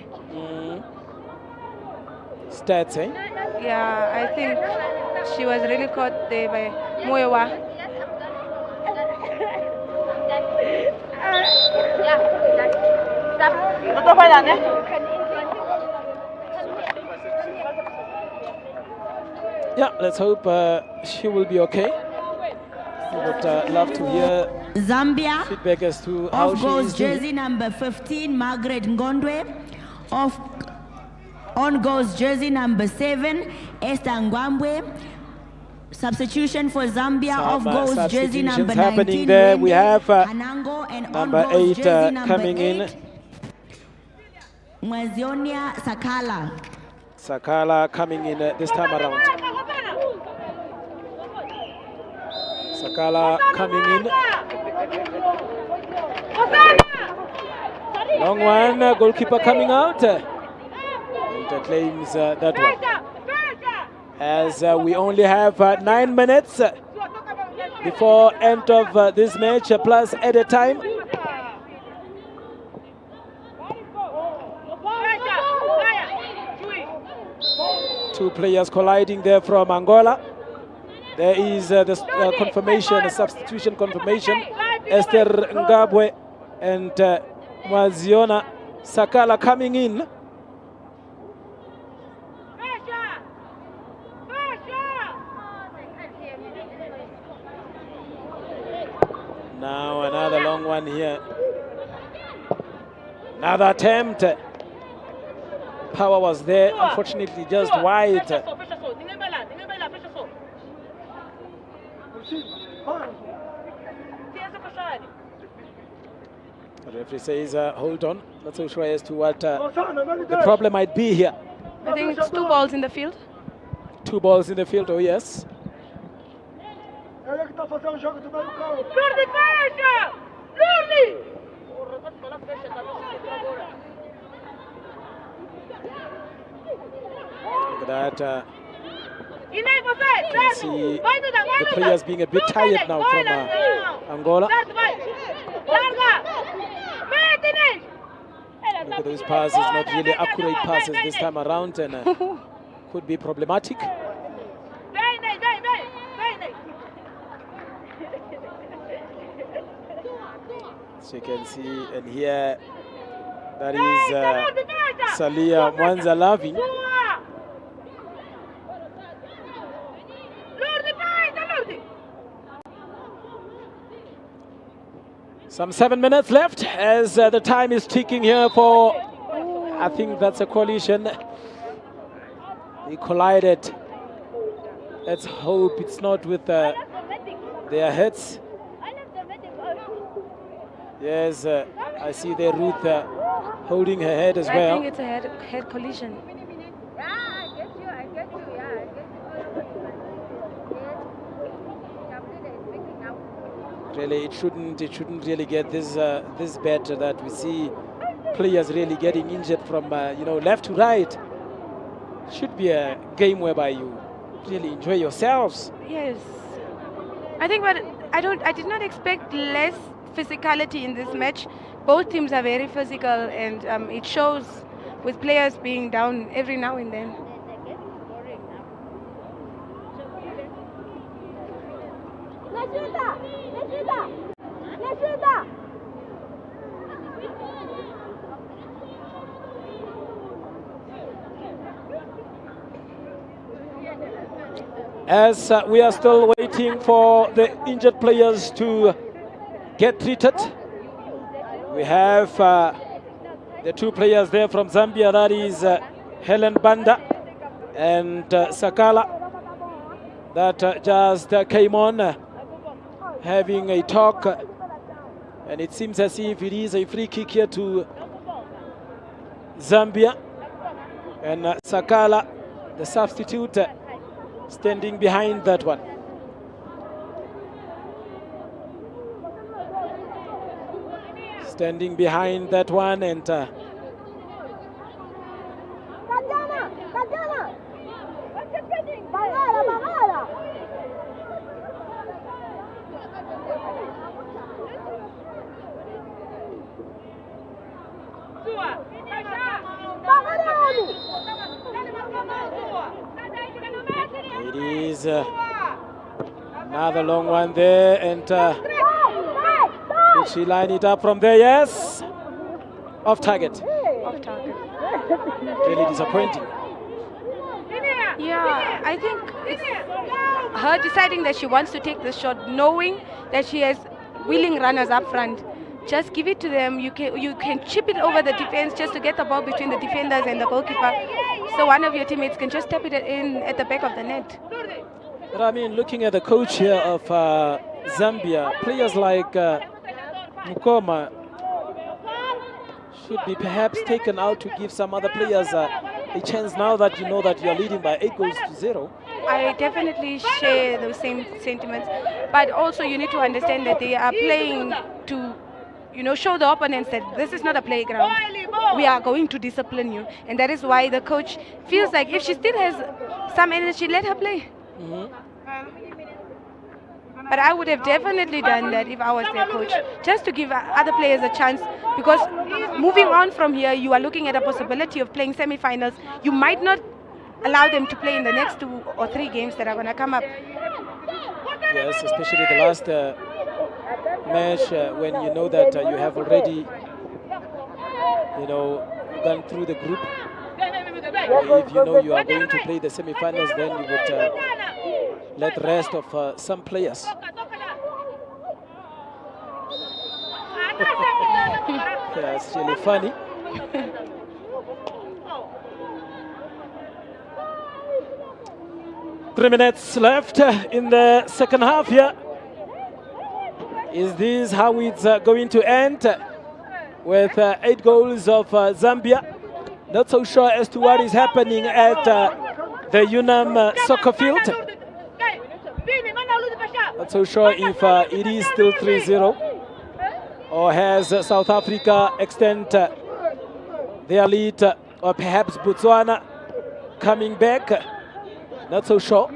Stats, eh? Yeah, I think she was really caught there by Muewa. Yeah, let's hope she will be okay. But love to hear Zambia. feedback as to how Off she goes is doing. jersey number 15, Margaret Ngondwe. On goes jersey number 7, Esther Ngwambwe. Substitution for Zambia. Off Some goes jersey substitutions number happening 19, there. We have Hanango, and number on goes 8 jersey number coming 8, in. Mwezionia Sakala. Sakala coming in this time around. Sakala coming in. Long one, goalkeeper coming out. And claims that one. As we only have 9 minutes before end of this match, plus at a time. Two players colliding there from Angola. There is the confirmation, the substitution confirmation. Esther Ngabwe and Mwaziona Sakala coming in. Now another long one here. Another attempt. Power was there, unfortunately just wide. The referee says, hold on. Not so sure as to what the problem might be here. I think it's 2 balls in the field. 2 balls in the field, oh yes. Look at that. You can see the players being a bit tired now from Angola. Look at those passes, not really accurate passes this time around, and could be problematic. So you can see and hear that is Salia Mwanza Lavin. Some 7 minutes left as the time is ticking here for, I think that's a collision. They collided. Let's hope it's not with their heads. Yes, I see there Ruth holding her head as well. I think it's a head collision. Yeah, I get you, yeah, I get you. Really, it shouldn't really get this bad that we see players really getting injured from left to right. Should be a game whereby you really enjoy yourselves. Yes, I think, but I did not expect less physicality in this match. Both teams are very physical, and it shows with players being down every now and then. As we are still waiting for the injured players to get treated, we have the 2 players there from Zambia, that is Helen Banda and Sakala. that just came on, having a talk, and it seems as if it is a free kick here to Zambia, and Sakala, the substitute, standing behind that one. Standing behind that one, and it is another long one there, and did she line it up from there? Yes, off target. Off target. Really disappointing. Yeah, I think it's her deciding that she wants to take the shot, knowing that she has willing runners up front. Just give it to them. You can chip it over the defense just to get the ball between the defenders and the goalkeeper. So one of your teammates can just tap it in at the back of the net. But I mean, looking at the coach here of Zambia, players like Mukoma should be perhaps taken out to give some other players a chance now that you know that you are leading by 8-0. I definitely share those same sentiments, but also you need to understand that they are playing to, show the opponents that this is not a playground. We are going to discipline you, and that is why the coach feels like if she still has some energy, let her play. But I would have definitely done that if I was their coach, just to give other players a chance, because moving on from here, you are looking at a possibility of playing semi-finals. You might not allow them to play in the next 2 or 3 games that are going to come up. Yes, especially the last match when you know that you have already, gone through the group. If you know you are going to play the semi-finals, then you would let the rest of some players. Yeah, it's really funny. Three minutes left in the second half here. Is this how it's going to end? With 8 goals of Zambia. Not so sure as to what is happening at the UNAM soccer field. Not so sure if it is still 3-0, or has South Africa extend their lead, or perhaps Botswana coming back. Not so sure.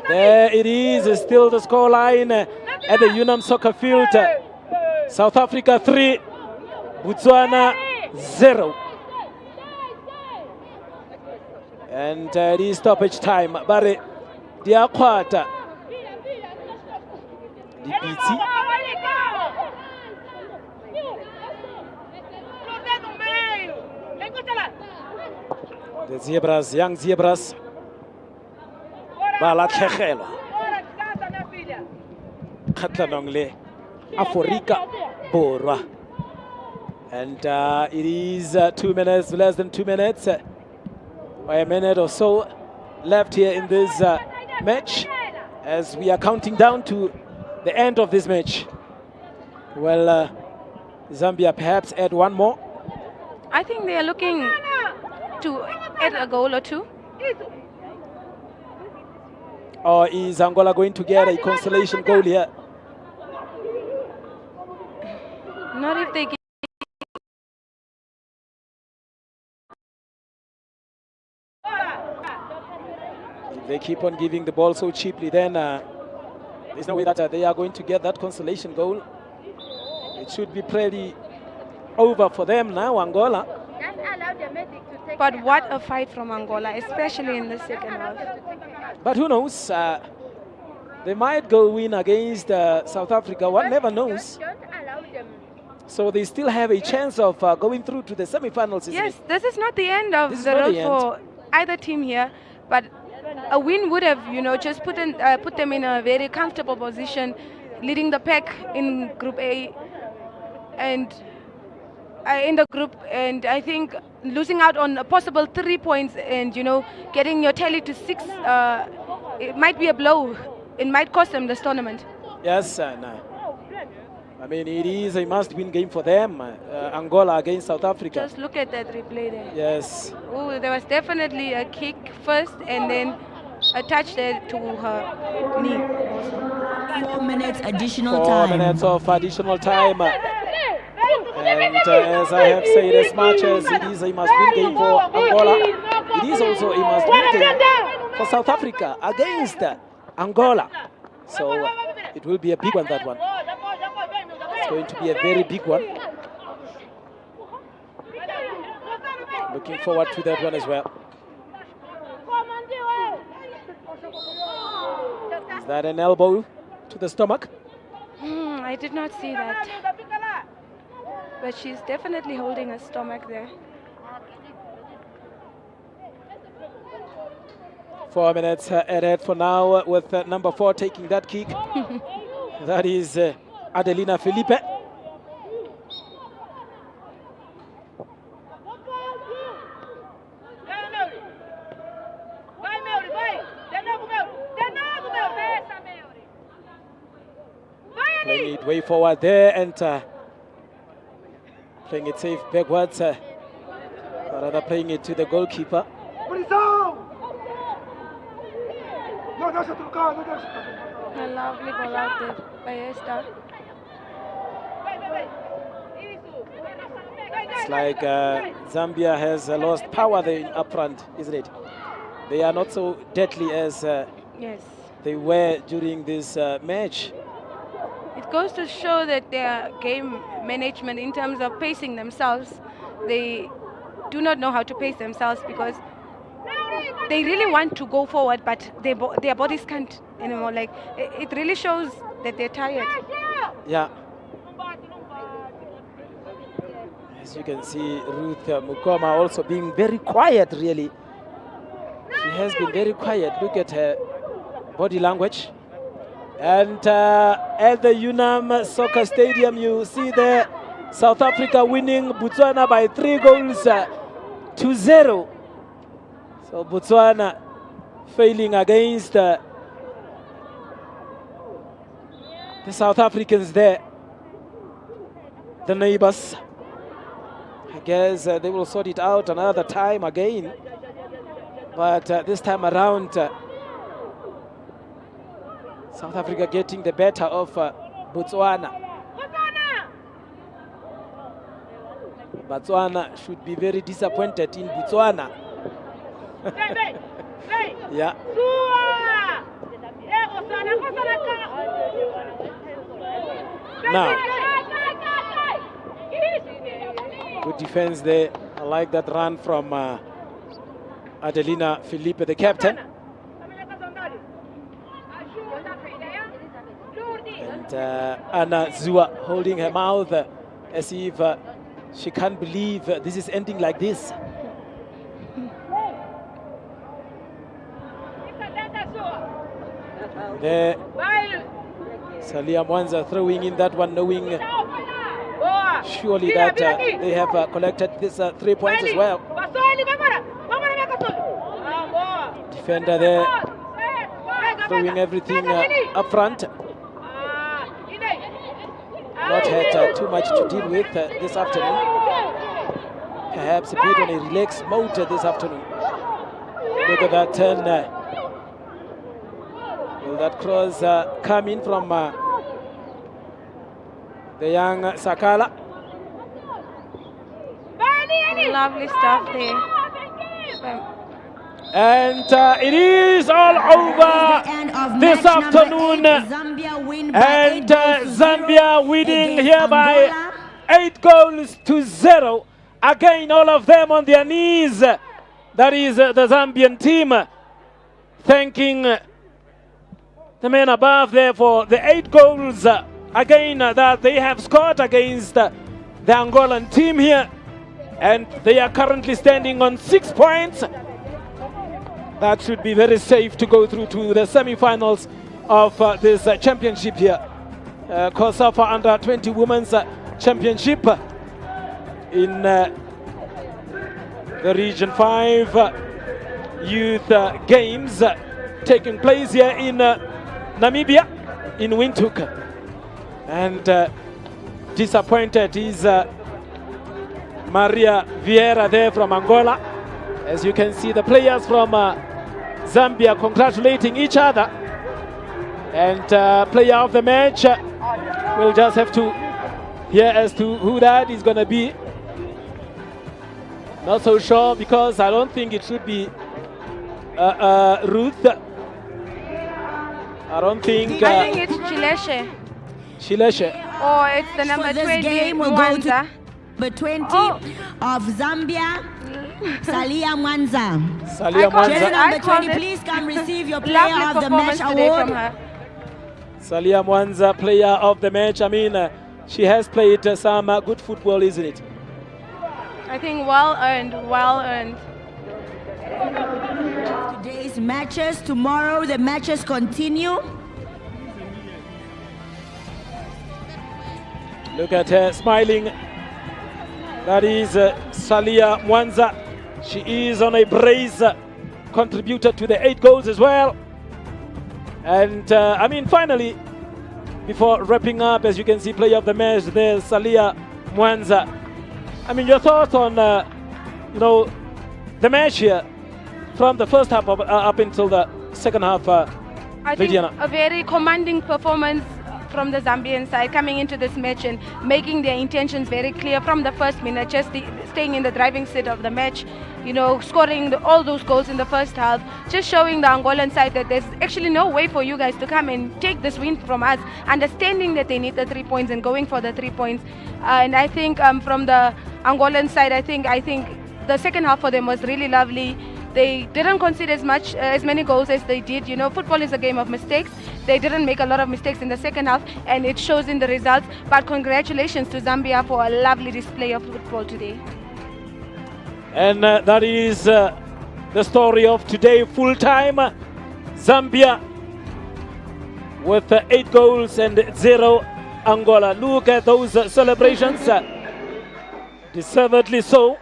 There it is, still the scoreline at the UNAM soccer field. South Africa 3, Botswana 0. And it is stoppage time. Bare Diakwata Dipiti. The Zebras, young Zebras. Bala Khegelwa. Khatlanongle Afrika Borwa. And it is 2 minutes, less than 2 minutes. By a minute or so left here in this match, as we are counting down to the end of this match. Well, Zambia perhaps add one more. I think they are looking to add a goal or 2. Or is Angola going to get a consolation goal here? Not if they get. If they keep on giving the ball so cheaply, then there's no way that they are going to get that consolation goal. It should be pretty over for them now, Angola. But what a fight from Angola, especially in the second half. But who knows? They might go win against South Africa. One never knows. So they still have a chance of going through to the semi-finals. Yes, this is not the end of the road for either team here, but a win would have, just put them in a very comfortable position, leading the pack in Group A. And in the group, and I think losing out on a possible 3 points and getting your tally to 6, it might be a blow. It might cost them this tournament. Yes, no. I mean, it is a must-win game for them. Angola against South Africa. Just look at that replay there. Yes. Oh, there was definitely a kick first and then a touch there to her knee. 4 minutes additional 4 time. minutes of additional time. And as I have said, as much as it is a must-win game for Angola, it is also a must-win game for South Africa against Angola. So it will be a big one, that one. It's going to be a very big one. Looking forward to that one as well. Is that an elbow to the stomach? I did not see that. But she's definitely holding her stomach there. 4 minutes ahead for now with number 4 taking that kick. That is Adelina Felipe. Playing it way forward there and playing it safe backwards, or rather playing it to the goalkeeper. A lovely ball out there by Esther. It's like Zambia has lost power there up front, isn't it? They are not so deadly as Yes. they were during this match. It goes to show that their game management in terms of pacing themselves, they do not know how to pace themselves because they really want to go forward, but their bodies can't anymore. Like it really shows that they're tired. Yeah. As you can see, Ruth Mukoma also being very quiet, really. She has been very quiet. Look at her body language. And at the Unam Soccer Stadium, you see there South Africa winning Botswana by 3 goals to 0. So Botswana failing against the South Africans there, the neighbors. I guess they will sort it out another time again. But this time around, South Africa getting the better of Botswana. Botswana should be very disappointed in Botswana. Yeah. Now, good defense there. I like that run from Adelina Felipe, the captain. And Anna Zua holding her mouth as if she can't believe this is ending like this. There, Salia Mwanza throwing in that one, knowing surely that they have collected this 3 points as well. Defender there, throwing everything up front. Not had too much to deal with this afternoon. Perhaps a bit on a relaxed mode this afternoon. Look at that turn. Will that cross come in from the young Sakala? Lovely stuff there. And it is all over this afternoon. And Zambia winning here by 8 goals to 0. Again, all of them on their knees. That is the Zambian team thanking the men above there for the 8 goals again that they have scored against the Angolan team here. And they are currently standing on 6 points. That should be very safe to go through to the semi-finals of this championship here. COSAFA Under 20 Women's Championship. in the Region 5 Youth Games taking place here in Namibia, in Windhoek. And disappointed is Maria Vieira there from Angola. As you can see, the players from Zambia congratulating each other. And player of the match, we'll just have to hear as to who that is going to be. Not so sure, because I don't think it should be Ruth. I don't think. I think it's Chileshe. Chileshe. Or it's the number For this 20, game will go Mwanza. to number 20 of Zambia, Salia Mwanza. Salia Jersey Mwanza. number I called 20, it. please come receive your player Lovely of the performance match today from award. her. Salia Mwanza, player of the match. I mean, she has played some good football, isn't it? I think well earned, well earned. Today's matches, tomorrow the matches continue. Look at her smiling. That is Salia Mwanza. She is on a brace, contributed to the 8 goals as well. And I mean, finally, before wrapping up, as you can see, player of the match there, Salia Mwanza. I mean, your thoughts on, you know, the match here from the first half up until the second half, I think Lydiana? a very commanding performance from the Zambian side coming into this match and making their intentions very clear from the first minute, just staying in the driving seat of the match, you know, scoring all those goals in the first half, just showing the Angolan side that there's actually no way for you guys to come and take this win from us, understanding that they need the 3 points and going for the 3 points. And I think from the Angolan side, I think the second half for them was really lovely. They didn't concede as many goals as they did. You know, football is a game of mistakes. They didn't make a lot of mistakes in the second half, and it shows in the results. But congratulations to Zambia for a lovely display of football today. And that is the story of today, full time. Zambia with 8 goals and 0 Angola. Look at those celebrations. Deservedly so.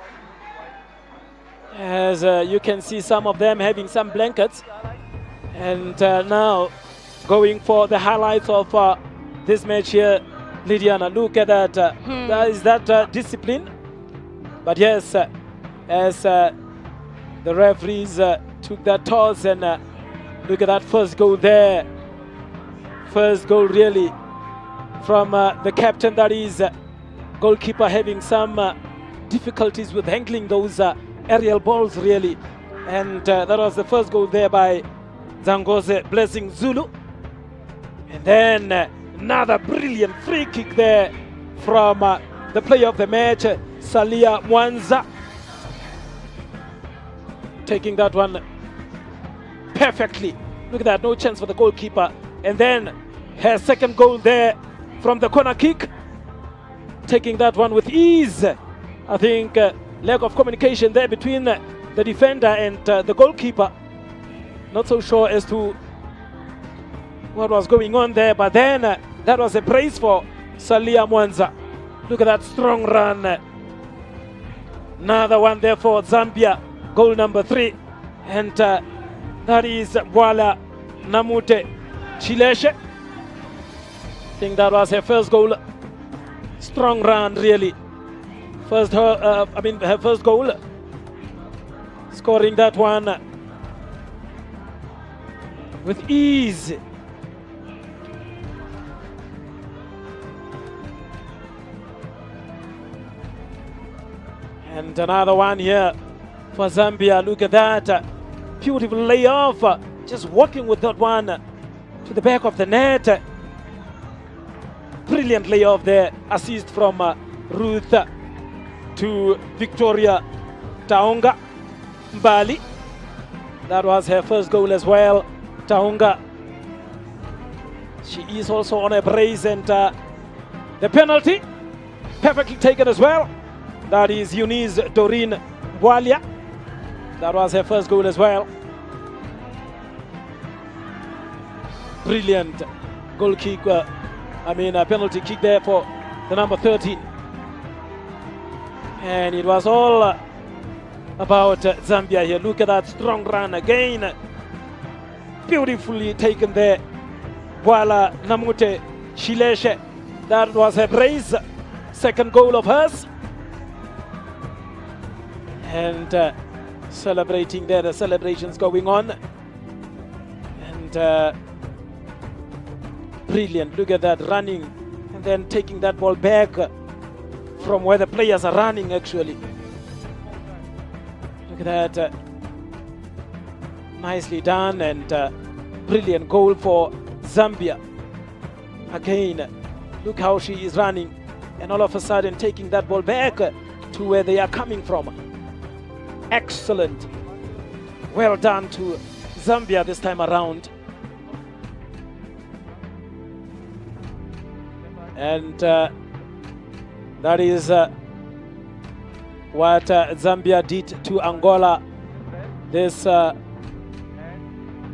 As you can see, some of them having some blankets. And now going for the highlights of this match here, Lydiana. Look at that. That is that discipline. But yes, as the referees took that toss, and look at that first goal there. First goal really from the captain, that is goalkeeper, having some difficulties with handling those aerial balls really. And that was the first goal there by Zangoze Blessing Zulu. And then another brilliant free kick there from the player of the match, Salia Mwanza, taking that one perfectly. Look at that, no chance for the goalkeeper. And then her second goal there from the corner kick, taking that one with ease. I think lack of communication there between the defender and the goalkeeper. Not so sure as to what was going on there, but then that was a praise for Salia Mwanza. Look at that strong run. Another one there for Zambia, goal number 3. And that is Bwala Namute Chileshe. I think that was her first goal. Strong run really. Her first goal. Scoring that one with ease. And another one here for Zambia. Look at that. Beautiful layoff. Just walking with that one to the back of the net. Brilliant layoff there. Assist from Ruth to Victoria Taonga Mbali. That was her first goal as well. Taonga. She is also on a brace, and the penalty perfectly taken as well. That is Eunice Doreen Bwalia. That was her first goal as well. Brilliant goal kick, penalty kick there for the number 13. And it was all about Zambia here. Look at that strong run again. Beautifully taken there. Bwala Namute Shileshe. That was a brace. Second goal of hers. And celebrating there, the celebrations going on. And brilliant. Look at that, running and then taking that ball back from where the players are running actually. Look at that. Nicely done, and brilliant goal for Zambia. Again, look how she is running and all of a sudden taking that ball back to where they are coming from. Excellent. Well done to Zambia this time around. And that is what Zambia did to Angola this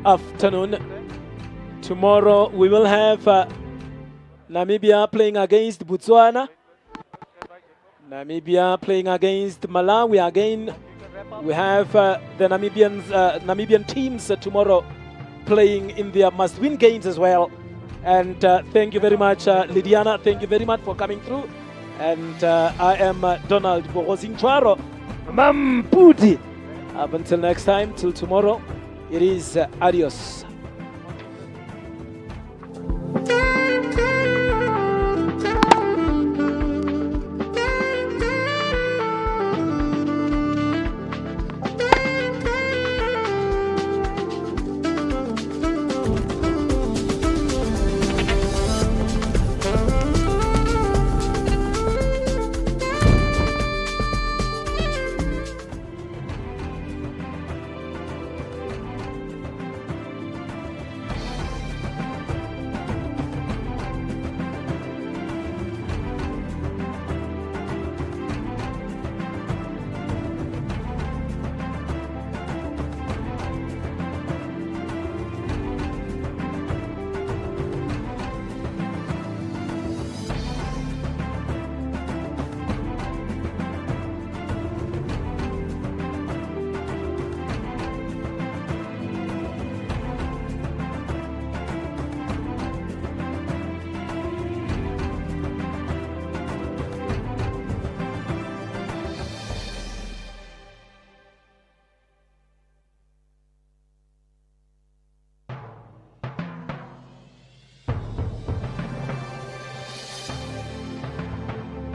afternoon. Tomorrow we will have Namibia playing against Botswana. Namibia playing against Malawi again. We have the Namibian teams tomorrow playing in their must-win games as well. And thank you very much, Lydiana. Thank you very much for coming through. And I am Donald Bogozinchwaro Mampudi. Up until next time, till tomorrow, it is adios.